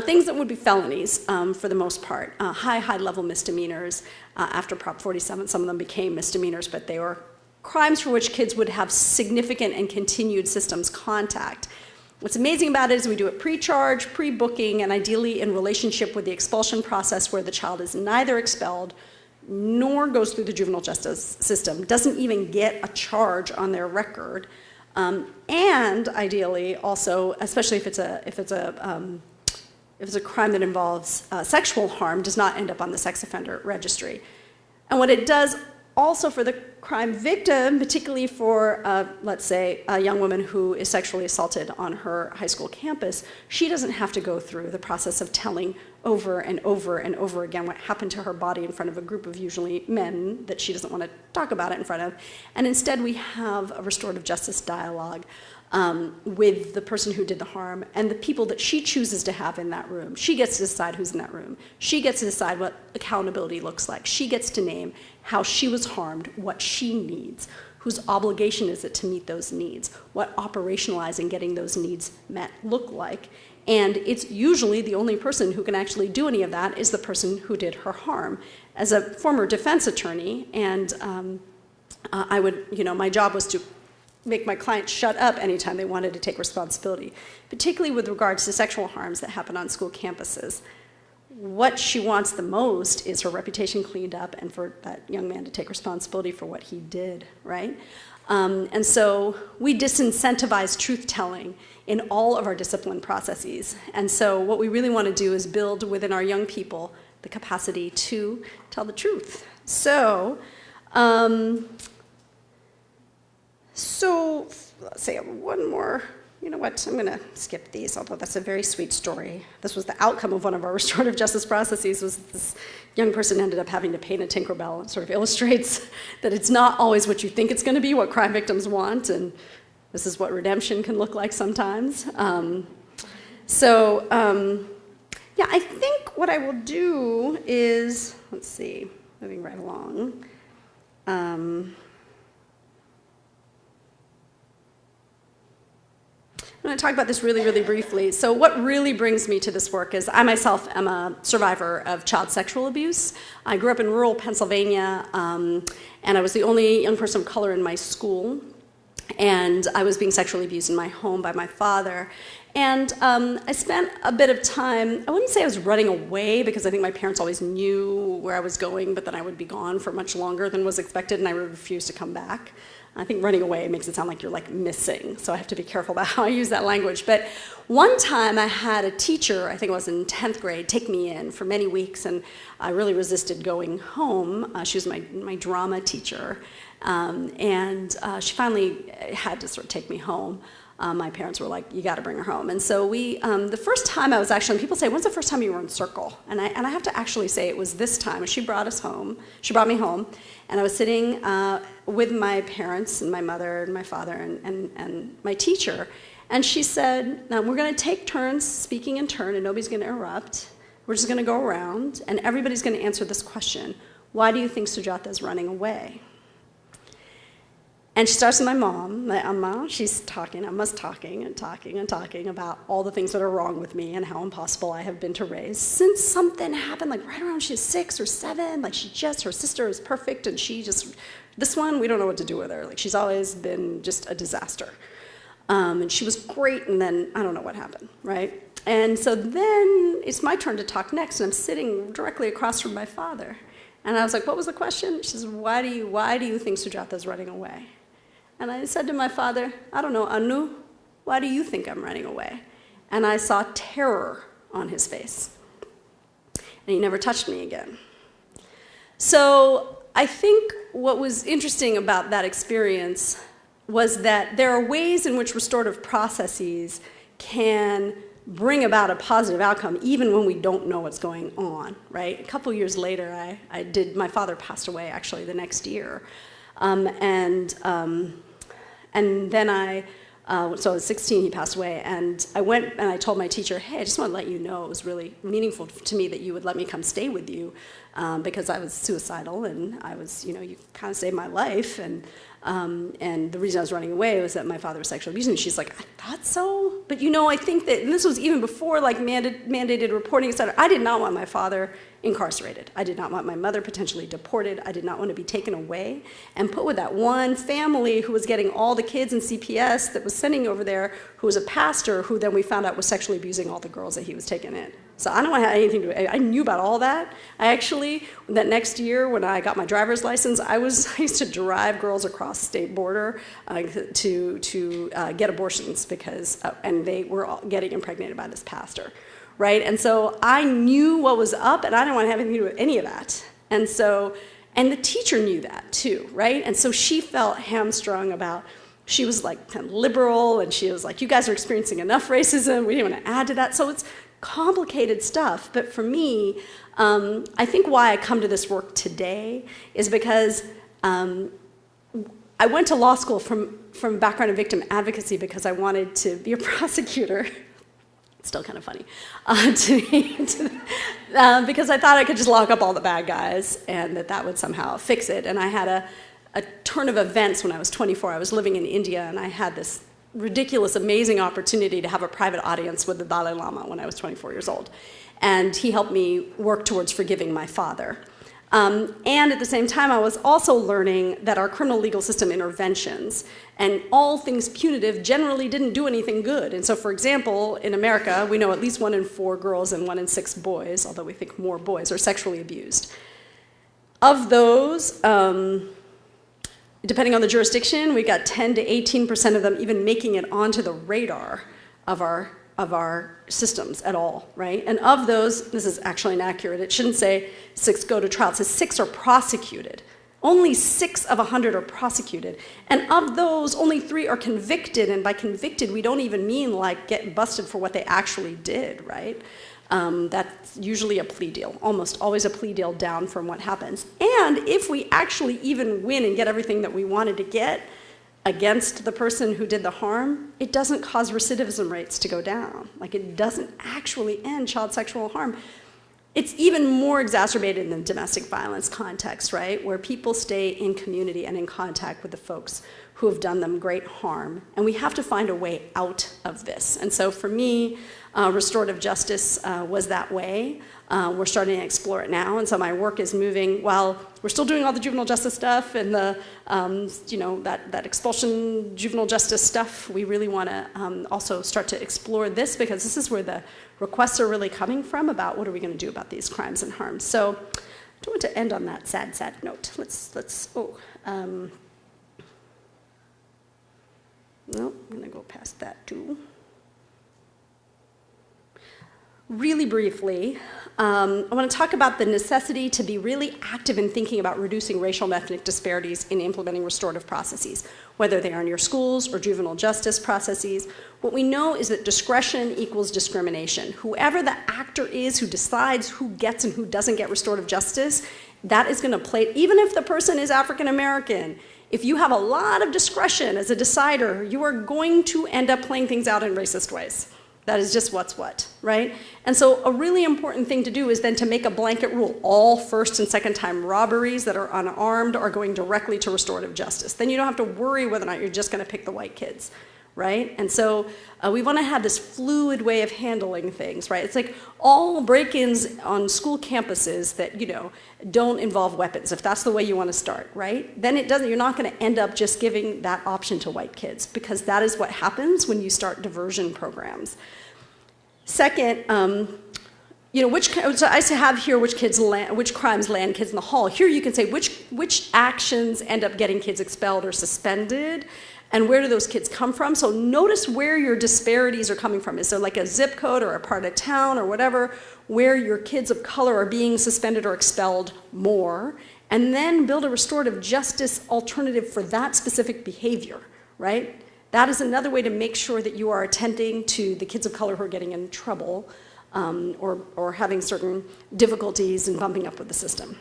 things that would be felonies for the most part. High-level misdemeanors. After Prop 47, some of them became misdemeanors, but they were crimes for which kids would have significant and continued systems contact. What's amazing about it is we do it pre-charge, pre-booking, and ideally in relationship with the expulsion process where the child is neither expelled nor goes through the juvenile justice system, doesn't even get a charge on their record, and ideally also, especially if it's a crime that involves sexual harm, does not end up on the sex offender registry. And what it does also for the crime victim, particularly for, let's say, a young woman who is sexually assaulted on her high school campus, she doesn't have to go through the process of telling over and over and over again what happened to her body in front of a group of usually men that she doesn't want to talk about it in front of. And instead we have a restorative justice dialogue with the person who did the harm and the people that she chooses to have in that room. She gets to decide who's in that room. She gets to decide what accountability looks like. She gets to name how she was harmed, what she needs, whose obligation is it to meet those needs, what operationalizing getting those needs met look like. And it's usually the only person who can actually do any of that is the person who did her harm. As a former defense attorney, and I would, my job was to make my clients shut up anytime they wanted to take responsibility, particularly with regards to sexual harms that happen on school campuses. What she wants the most is her reputation cleaned up and for that young man to take responsibility for what he did, right? And so we disincentivize truth-telling in all of our discipline processes. And so what we really want to do is build within our young people the capacity to tell the truth. So So let's say one more. You know what? I'm going to skip these, although that's a very sweet story. This was the outcome of one of our restorative justice processes. Was this young person ended up having to paint a Tinkerbell. It sort of illustrates that it's not always what you think it's going to be, what crime victims want, and this is what redemption can look like sometimes. Yeah, I think what I will do is, let's see, moving right along. I'm going to talk about this really, really briefly. So what really brings me to this work is I myself am a survivor of child sexual abuse. I grew up in rural Pennsylvania, and I was the only young person of color in my school. And I was being sexually abused in my home by my father. And I spent a bit of time, I wouldn't say I was running away, because I think my parents always knew where I was going, but then I would be gone for much longer than was expected, and I would refuse to come back. I think running away makes it sound like you're like missing, so I have to be careful about how I use that language. But one time I had a teacher, I think it was in 10th grade, take me in for many weeks, and I really resisted going home. She was my drama teacher, and she finally had to sort of take me home. My parents were like, you got to bring her home. And so the first time I was actually, and people say, when's the first time you were in circle? And I have to actually say it was this time. She brought us home. She brought me home. And I was sitting with my parents and my mother and my father and my teacher. And she said, now we're going to take turns speaking in turn, and nobody's going to interrupt. We're just going to go around, and everybody's going to answer this question. Why do you think Sujatha is running away? And she starts with my mom, my Amma. She's talking, Amma's talking and talking and talking about all the things that are wrong with me and how impossible I have been to raise. Since something happened, like right around she was 6 or 7, like her sister is perfect, and this one, we don't know what to do with her. Like she's always been just a disaster. And she was great, and then I don't know what happened, right? And so then it's my turn to talk next, and I'm sitting directly across from my father. And I was like, what was the question? She says, why do you think Sujatha is running away? And I said to my father, I don't know, Anu, why do you think I'm running away? And I saw terror on his face. And he never touched me again. So I think what was interesting about that experience was that there are ways in which restorative processes can bring about a positive outcome even when we don't know what's going on, right? A couple years later, my father passed away actually the next year. And then so I was 16, he passed away, and I went and I told my teacher, hey, I just want to let you know it was really meaningful to me that you would let me come stay with you because I was suicidal, and I was, you kind of saved my life, and the reason I was running away was that my father was sexually abusing me. She's like, I thought so, but I think that, and this was even before like mandated reporting, et cetera, I did not want my father incarcerated. I did not want my mother potentially deported. I did not want to be taken away and put with that one family who was getting all the kids in CPS that was sending over there, who was a pastor, who then we found out was sexually abusing all the girls that he was taking in. So I don't want to have anything to do. I knew about all that. That next year when I got my driver's license, I used to drive girls across the state border to get abortions because, and they were all getting impregnated by this pastor. Right? And so I knew what was up, and I didn't want to have anything to do with any of that. And the teacher knew that too, right? And so she felt hamstrung about, she was like kind of liberal, and she was like, you guys are experiencing enough racism, we didn't want to add to that. So it's complicated stuff. But for me, I think why I come to this work today is because I went to law school from background in victim advocacy because I wanted to be a prosecutor. Still kind of funny, because I thought I could just lock up all the bad guys and that would somehow fix it. And I had a turn of events when I was 24. I was living in India, and I had this ridiculous, amazing opportunity to have a private audience with the Dalai Lama when I was 24 years old. And he helped me work towards forgiving my father. And at the same time, I was also learning that our criminal legal system interventions and all things punitive generally didn't do anything good. And so, for example, in America, we know at least 1 in 4 girls and 1 in 6 boys, although we think more boys, are sexually abused. Of those, depending on the jurisdiction, we got 10 to 18% of them even making it onto the radar of our systems at all, right? And of those, this is actually inaccurate, it shouldn't say 6 go to trial, it says 6 are prosecuted. Only 6 of 100 are prosecuted. And of those, only 3 are convicted. And by convicted, we don't even mean like get busted for what they actually did, right? That's usually a plea deal, almost always a plea deal down from what happens. And if we actually even win and get everything that we wanted to get against the person who did the harm, it doesn't cause recidivism rates to go down. Like, it doesn't actually end child sexual harm. It's even more exacerbated in the domestic violence context, right? Where people stay in community and in contact with the folks who have done them great harm. And we have to find a way out of this. And so for me, restorative justice was that way. We're starting to explore it now. And so my work is moving, while we're still doing all the juvenile justice stuff and the, that expulsion juvenile justice stuff, we really want to also start to explore this, because this is where the requests are really coming from about what are we going to do about these crimes and harms. So I don't want to end on that sad, sad note. No, I'm going to go past that too. Really briefly, I want to talk about the necessity to be really active in thinking about reducing racial and ethnic disparities in implementing restorative processes, whether they are in your schools or juvenile justice processes. What we know is that discretion equals discrimination. Whoever the actor is who decides who gets and who doesn't get restorative justice, that is going to play, even if the person is African American. If you have a lot of discretion as a decider, you are going to end up playing things out in racist ways. That is just what's what, right? And so a really important thing to do is then to make a blanket rule. All first and second time robberies that are unarmed are going directly to restorative justice. Then you don't have to worry whether or not you're just going to pick the white kids, right? And so we want to have this fluid way of handling things, right? It's like all break-ins on school campuses that, don't involve weapons, if that's the way you want to start, right? Then you're not going to end up just giving that option to white kids, because that is what happens when you start diversion programs. Second, so I have here which crimes land kids in the hall. Here you can say which actions end up getting kids expelled or suspended, and where do those kids come from? So notice where your disparities are coming from. Is there like a zip code or a part of town or whatever where your kids of color are being suspended or expelled more? And then build a restorative justice alternative for that specific behavior, right? That is another way to make sure that you are attending to the kids of color who are getting in trouble or having certain difficulties in bumping up with the system.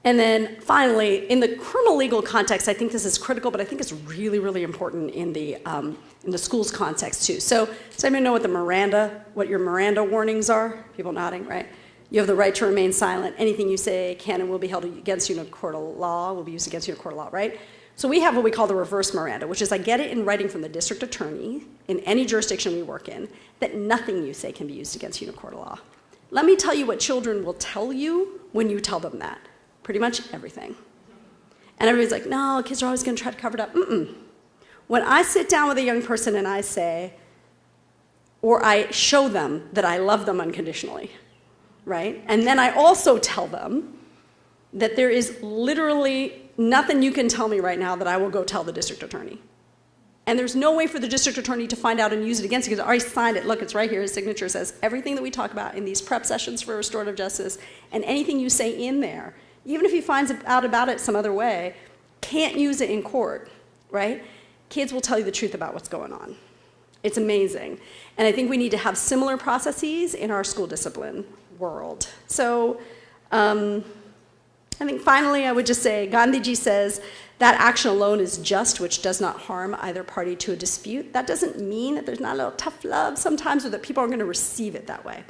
And then finally, in the criminal legal context, I think this is critical, but I think it's really, really important in the schools context too. So does anyone know what your Miranda warnings are? People nodding, right? You have the right to remain silent. Anything you say can and will be held against you in a court of law, will be used against you in a court of law, right? So we have what we call the reverse Miranda, which is I get it in writing from the district attorney in any jurisdiction we work in that nothing you say can be used against you in a court of law. Let me tell you what children will tell you when you tell them that. Pretty much everything. And everybody's like, no, kids are always going to try to cover it up. When I sit down with a young person and I say, or I show them that I love them unconditionally, right? And then I also tell them that there is literally nothing you can tell me right now that I will go tell the district attorney. And there's no way for the district attorney to find out and use it against you because I already signed it. Look, it's right here. His signature says everything that we talk about in these prep sessions for restorative justice and anything you say in there, even if he finds out about it some other way, can't use it in court, right? Kids will tell you the truth about what's going on. It's amazing. And I think we need to have similar processes in our school discipline world. So I think finally I would just say, Gandhiji says, that action alone is just, which does not harm either party to a dispute. That doesn't mean that there's not a little tough love sometimes or that people aren't going to receive it that way.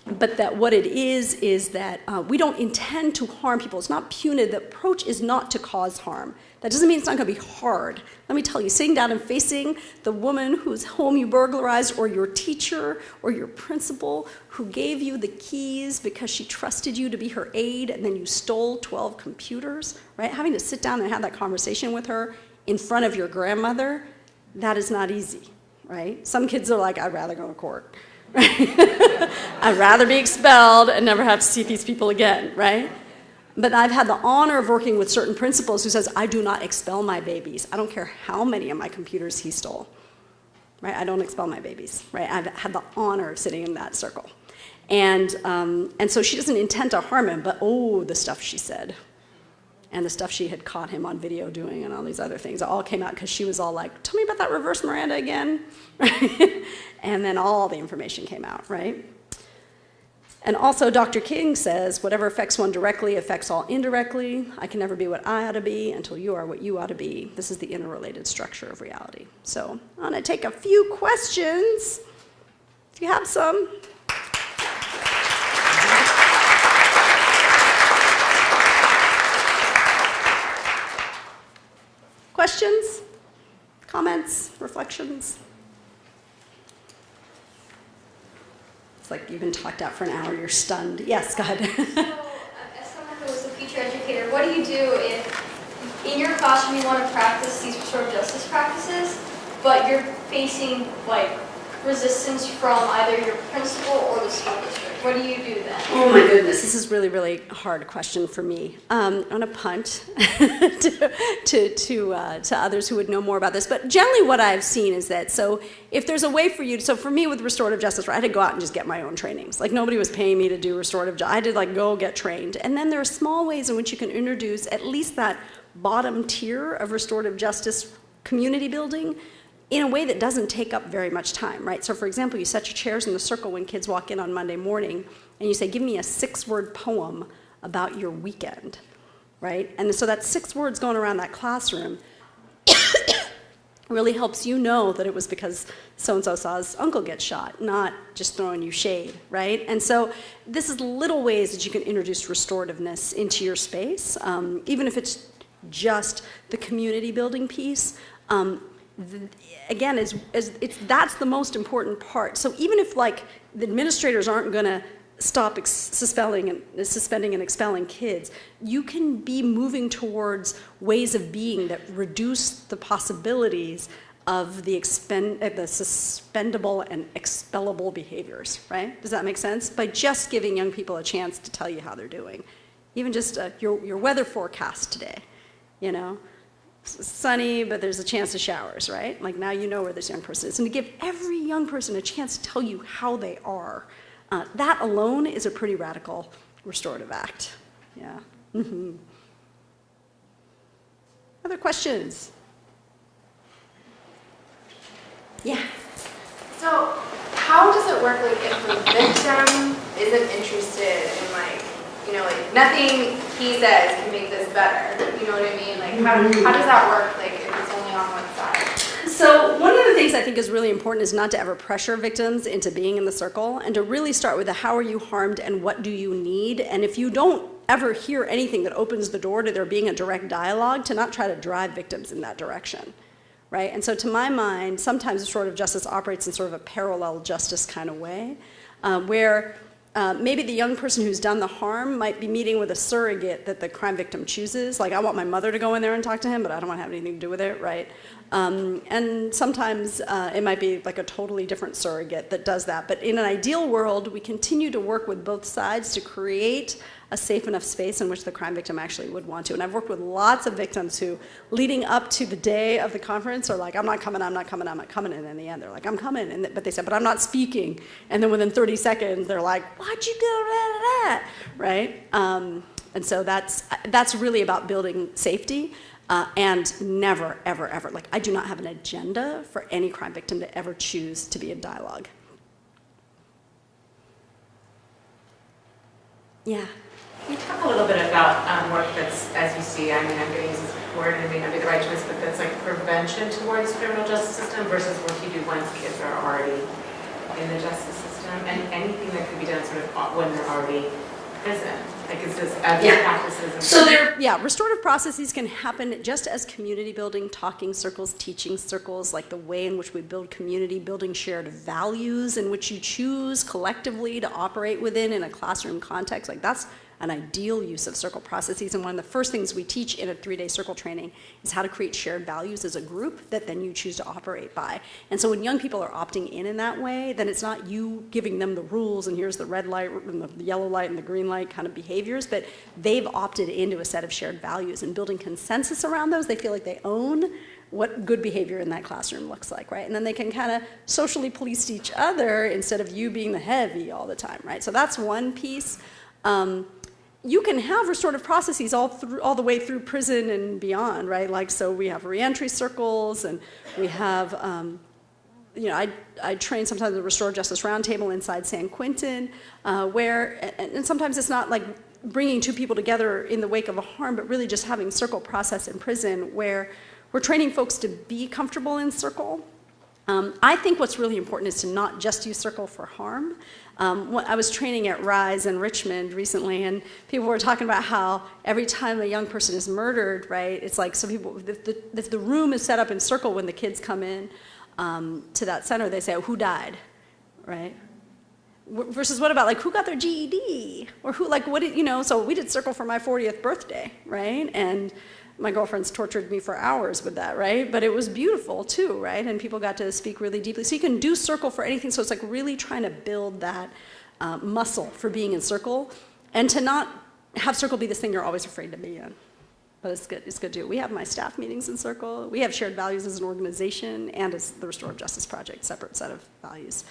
But that what it is that we don't intend to harm people. It's not punitive. The approach is not to cause harm. That doesn't mean it's not going to be hard. Let me tell you, sitting down and facing the woman whose home you burglarized or your teacher or your principal who gave you the keys because she trusted you to be her aide and then you stole 12 computers, right? Having to sit down and have that conversation with her in front of your grandmother, that is not easy, right? Some kids are like, I'd rather go to court. I'd rather be expelled and never have to see these people again, right? But I've had the honor of working with certain principals who says, I do not expel my babies. I don't care how many of my computers he stole, right? I don't expel my babies, right? I've had the honor of sitting in that circle. And so she doesn't intend to harm him, but oh, the stuff she said and the stuff she had caught him on video doing and all these other things. It all came out because she was all like, tell me about that reverse Miranda again. And then all the information came out, right? And also Dr. King says, whatever affects one directly affects all indirectly. I can never be what I ought to be until you are what you ought to be. This is the interrelated structure of reality. So I'm gonna take a few questions, if you have some. Questions, comments, reflections? It's like you've been talked out for an hour, you're stunned. Yes, go ahead. So, as someone who is a future educator, what do you do if in your classroom you want to practice these restorative justice practices, but you're facing like resistance from either your principal or the school district? What do you do then? Oh my goodness, this is really, really hard question for me. I'm going to punt to others who would know more about this. But generally what I've seen is that, so if there's a way for you, so for me with restorative justice, I had to go out and just get my own trainings. Like nobody was paying me to do restorative justice. I had to like go get trained. And then there are small ways in which you can introduce at least that bottom tier of restorative justice community building in a way that doesn't take up very much time, right? So for example, you set your chairs in the circle when kids walk in on Monday morning, and you say, give me a 6-word poem about your weekend, right? And so that 6 words going around that classroom really helps you know that it was because so-and-so saw his uncle get shot, not just throwing you shade, right? And so this is little ways that you can introduce restorativeness into your space, even if it's just the community building piece. Again, that's the most important part. So even if like the administrators aren't going to stop suspending and expelling kids, you can be moving towards ways of being that reduce the possibilities of the suspendable and expellable behaviors, right? Does that make sense? By just giving young people a chance to tell you how they're doing. Even just your weather forecast today, you know? Sunny, but there's a chance of showers, right? Like now you know where this young person is. And to give every young person a chance to tell you how they are, that alone is a pretty radical restorative act. Yeah. Mm-hmm. Other questions? Yeah. So how does it work, like, if the victim isn't interested in, like, you know, like, nothing he says can make this better, you know what I mean? Like, how does that work, like, if it's only on one side? So one of the things I think is really important is not to ever pressure victims into being in the circle, and to really start with the how are you harmed and what do you need, and if you don't ever hear anything that opens the door to there being a direct dialogue, to not try to drive victims in that direction. Right? And so to my mind, sometimes restorative justice operates in sort of a parallel justice kind of way, where maybe the young person who's done the harm might be meeting with a surrogate that the crime victim chooses. Like, I want my mother to go in there and talk to him, but I don't want to have anything to do with it, right? And sometimes it might be like a totally different surrogate that does that. But in an ideal world, we continue to work with both sides to create a safe enough space in which the crime victim actually would want to. And I've worked with lots of victims who, leading up to the day of the conference, are like, I'm not coming, I'm not coming, I'm not coming. And in the end, they're like, I'm coming. But they said, but I'm not speaking. And then within 30 seconds, they're like, why'd you go that? Right? And so that's really about building safety. And never, ever, ever, like, I do not have an agenda for any crime victim to ever choose to be in dialogue. Yeah. Can you talk a little bit about work that's, as you see, I mean, I'm going to use this word and it may not be the right choice, but that's like prevention towards criminal justice system versus work you do once kids are already in the justice system, and anything that can be done sort of when they're already in prison? Like, is this practices? So restorative processes can happen just as community building, talking circles, teaching circles, like the way in which we build community, building shared values in which you choose collectively to operate within in a classroom context. Like, that's an ideal use of circle processes, and one of the first things we teach in a 3-day circle training is how to create shared values as a group that then you choose to operate by. And so when young people are opting in that way, then it's not you giving them the rules and here's the red light and the yellow light and the green light kind of behaviors, but they've opted into a set of shared values, and building consensus around those, they feel like they own what good behavior in that classroom looks like, right? And then they can kind of socially police each other instead of you being the heavy all the time, right? So that's one piece. you can have restorative processes all the way through prison and beyond, right? Like, so we have reentry circles, and we have, I train sometimes the Restorative Justice Roundtable inside San Quentin, and sometimes it's not like bringing two people together in the wake of a harm, but really just having circle process in prison where we're training folks to be comfortable in circle. I think what's really important is to not just use circle for harm. I was training at Rise in Richmond recently, and people were talking about how every time a young person is murdered, right, it's like some people, if the room is set up in circle when the kids come in to that center, they say, oh, who died, right? Versus what about, like, who got their GED? Or who, like, what did, so we did circle for my 40th birthday, right? And my girlfriends tortured me for hours with that, right? But it was beautiful too, right? And people got to speak really deeply. So you can do circle for anything. So it's like really trying to build that muscle for being in circle, and to not have circle be this thing you're always afraid to be in. But it's good to do. We have my staff meetings in circle. We have shared values as an organization and as the Restorative Justice Project, separate set of values.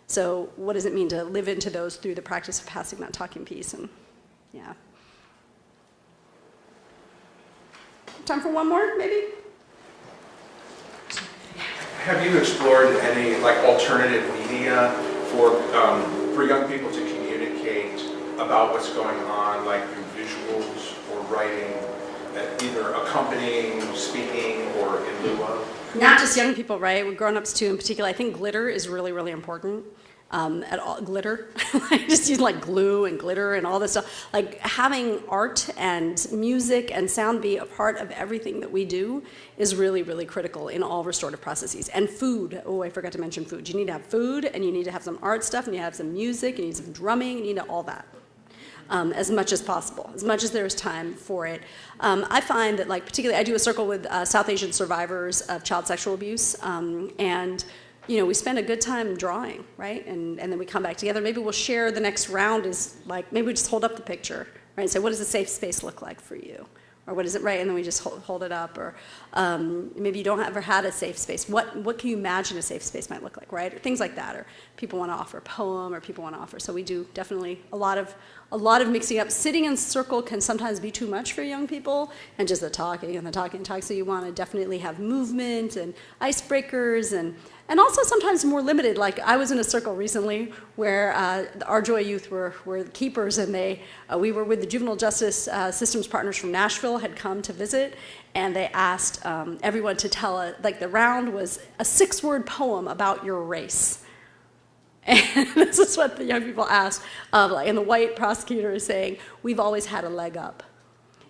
So what does it mean to live into those through the practice of passing that talking piece? And yeah. Time for one more, maybe? Have you explored any alternative media for young people to communicate about what's going on, like through visuals or writing, either accompanying, speaking, or in lieu of? Not just young people, right? With grown-ups too in particular. I think glitter is really, really important. Glitter. I just use like glue and glitter and all this stuff. Like having art and music and sound be a part of everything that we do is really, really critical in all restorative processes. And food. Oh, I forgot to mention food. You need to have food, and you need to have some art stuff, and you have some music, and you need some drumming, you need all that. As much as possible, as much as there's time for it. I find that, like, particularly, I do a circle with South Asian survivors of child sexual abuse, and we spend a good time drawing, right? And then we come back together. Maybe we'll share the next round is like, maybe we just hold up the picture, right? And say, what does a safe space look like for you? Or what is it, right? And then we just hold it up. Or maybe you don't ever had a safe space. What can you imagine a safe space might look like, right? Or things like that. Or people want to offer a poem, or people want to offer. So we do definitely a lot of mixing up. Sitting in circle can sometimes be too much for young people, and just the talking and the talking and talking. So you want to definitely have movement and icebreakers, and also sometimes more limited. Like I was in a circle recently where our Joy Youth were the keepers, and we were with the juvenile justice systems partners from Nashville had come to visit, and they asked everyone to tell the round was a 6-word poem about your race. And this is what the young people asked. And the white prosecutor is saying, we've always had a leg up.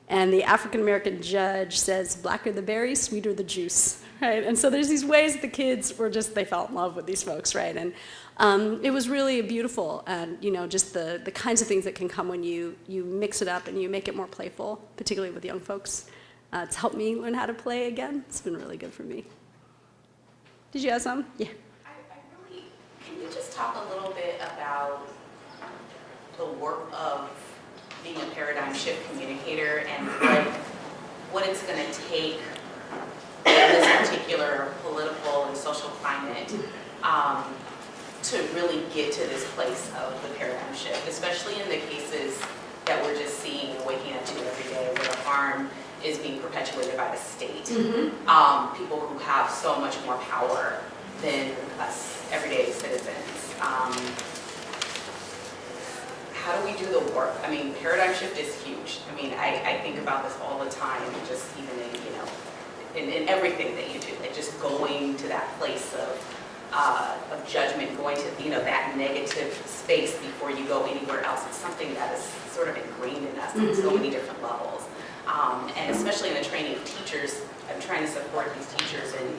And the African-American judge says, blacker the berry, sweeter the juice. Right? And so there's these ways that the kids they fell in love with these folks, right? And it was really beautiful, and just the kinds of things that can come when you mix it up and you make it more playful, particularly with young folks. It's helped me learn how to play again. It's been really good for me. Did you have some? Yeah. Can you just talk a little bit about the work of being a paradigm shift communicator and what it's going to take in this particular political and social climate to really get to this place of the paradigm shift, especially in the cases that we're just seeing and waking up to every day where the harm is being perpetuated by the state. Mm-hmm. People who have so much more power than us everyday citizens. How do we do the work? I mean, paradigm shift is huge. I mean, I think about this all the time, just even in everything that you do, like just going to that place of judgment, going to that negative space before you go anywhere else. It's something that is sort of ingrained in us on so many different levels. And especially in the training of teachers, I'm trying to support these teachers in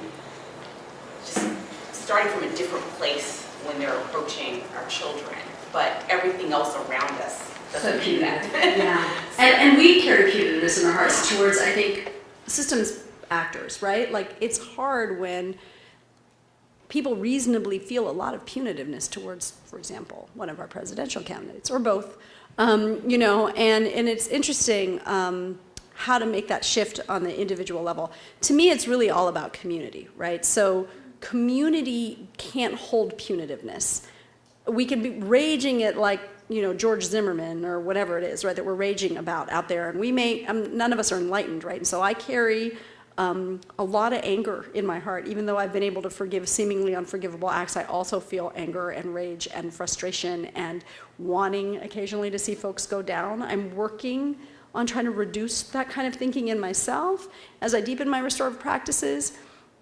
just starting from a different place when they're approaching our children, but everything else around us doesn't do that. Yeah, and we carry punitiveness in our hearts towards, I think, systems actors, right? Like, it's hard when people reasonably feel a lot of punitiveness towards, for example, one of our presidential candidates, or both, and it's interesting how to make that shift on the individual level. To me, it's really all about community, right? So community can't hold punitiveness. We can be raging at George Zimmerman or whatever it is, right, that we're raging about out there. And none of us are enlightened, right? And so I carry a lot of anger in my heart. Even though I've been able to forgive seemingly unforgivable acts, I also feel anger and rage and frustration and wanting occasionally to see folks go down. I'm working on trying to reduce that kind of thinking in myself as I deepen my restorative practices.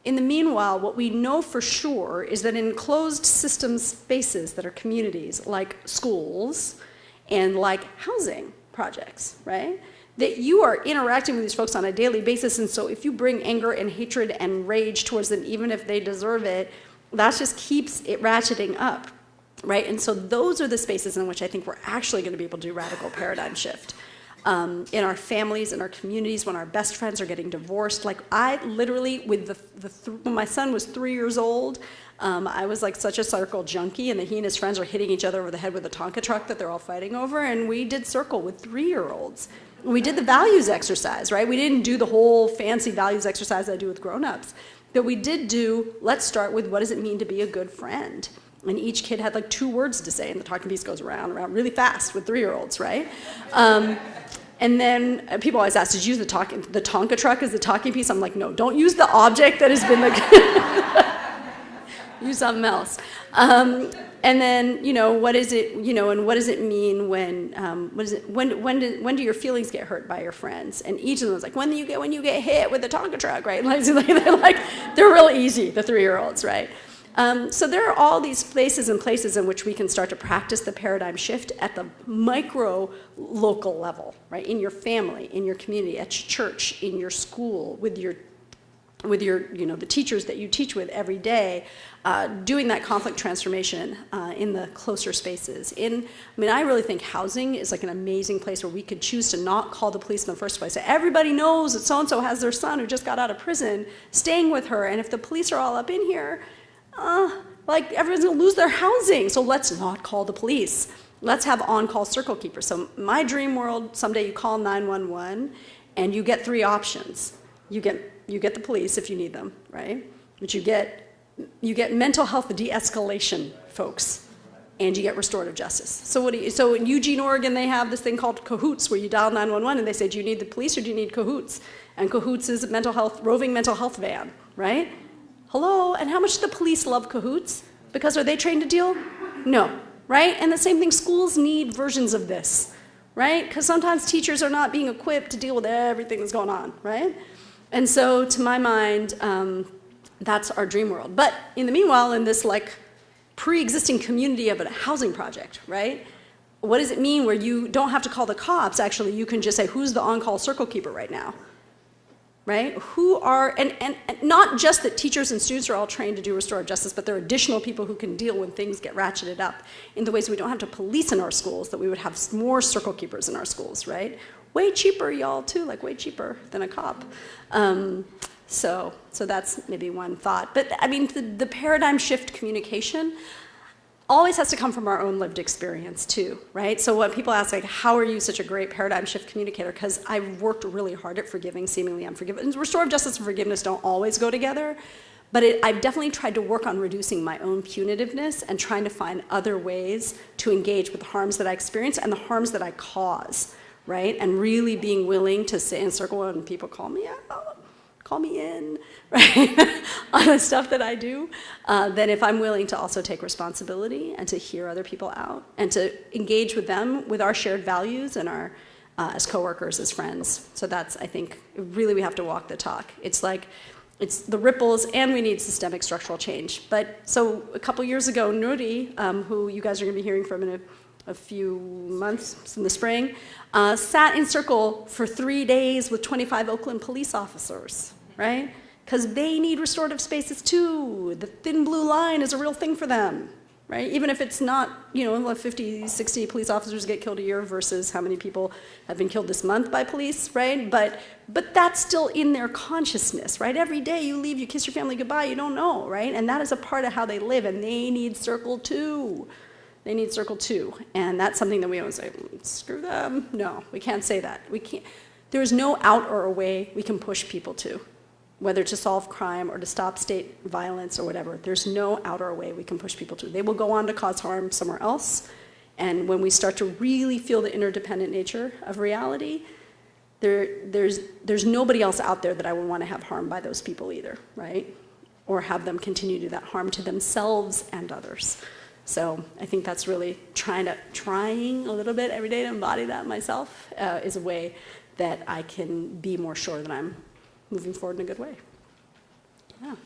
In the meanwhile, what we know for sure is that in closed system spaces that are communities, like schools and like housing projects, right, that you are interacting with these folks on a daily basis. And so if you bring anger and hatred and rage towards them, even if they deserve it, that just keeps it ratcheting up, right? And so those are the spaces in which I think we're actually going to be able to do radical paradigm shift. In our families, in our communities, when our best friends are getting divorced. Like I literally, with when my son was 3 years old, I was like such a circle junkie, and he and his friends were hitting each other over the head with a Tonka truck that they're all fighting over, and we did circle with 3-year-olds. We did the values exercise, right? We didn't do the whole fancy values exercise I do with grown-ups, but we did do, let's start with what does it mean to be a good friend? And each kid had like 2 words to say, and the talking piece goes around really fast with 3-year-olds, right? And then people always ask, did you use the Tonka truck as the talking piece? I'm like, no, don't use the object that has been use something else. And then, what is it, and what does it mean when do your feelings get hurt by your friends? And each of them was like, when you get hit with the Tonka truck, right? They're real easy, the 3-year-olds, right? So there are all these places in which we can start to practice the paradigm shift at the micro local level, right? In your family, in your community, at your church, in your school, with your the teachers that you teach with every day, doing that conflict transformation in the closer spaces. I really think housing is like an amazing place where we could choose to not call the police in the first place. So everybody knows that so-and-so has their son who just got out of prison staying with her, and if the police are all up in here, everyone's gonna lose their housing. So let's not call the police. Let's have on-call circle keepers. So my dream world, someday you call 911 and you get 3 options. You get the police if you need them, right? But you get mental health de-escalation folks, and you get restorative justice. So in Eugene, Oregon, they have this thing called Cahoots, where you dial 911 and they say, do you need the police or do you need Cahoots? And Cahoots is a roving mental health van, right? Hello, and how much do the police love Cahoots? Because are they trained to deal? No, right? And the same thing, schools need versions of this, right? Because sometimes teachers are not being equipped to deal with everything that's going on, right? And so to my mind, that's our dream world. But in the meanwhile, in this pre-existing community of a housing project, right? What does it mean where you don't have to call the cops? Actually, you can just say, who's the on-call circle keeper right now? Right? And not just that teachers and students are all trained to do restorative justice, but there are additional people who can deal when things get ratcheted up in the ways we don't have to police in our schools, that we would have more circle keepers in our schools, right? Way cheaper, y'all, too, way cheaper than a cop. So that's maybe one thought. But the paradigm shift communication always has to come from our own lived experience too, right? So when people ask, how are you such a great paradigm shift communicator? Because I've worked really hard at forgiving seemingly unforgiving. And restorative justice and forgiveness don't always go together, but I've definitely tried to work on reducing my own punitiveness and trying to find other ways to engage with the harms that I experience and the harms that I cause, right? And really being willing to sit in circle when people call me out, call me in, right, on the stuff that I do, then if I'm willing to also take responsibility and to hear other people out and to engage with them with our shared values and our as coworkers, as friends. So that's, I think, really we have to walk the talk. It's the ripples, and we need systemic structural change. But so a couple years ago, Nuri, who you guys are going to be hearing from in a few months in the spring, sat in circle for 3 days with 25 Oakland police officers, right? Because they need restorative spaces too. The thin blue line is a real thing for them, right? Even if it's not, 50, 60 police officers get killed a year versus how many people have been killed this month by police, right? But that's still in their consciousness, right? Every day you leave, you kiss your family goodbye, you don't know, right? And that is a part of how they live, and they need circle too. They need circle too. And that's something that we always say, screw them. No, we can't say that. We can't. There is no out or a way we can push people to, whether to solve crime or to stop state violence or whatever. There's no out or a way we can push people to. They will go on to cause harm somewhere else, And when we start to really feel the interdependent nature of reality, there's nobody else out there that I would want to have harmed by those people either, right? Or have them continue to do that harm to themselves and others. So I think that's really trying a little bit every day to embody that myself is a way that I can be more sure that I'm moving forward in a good way. Yeah.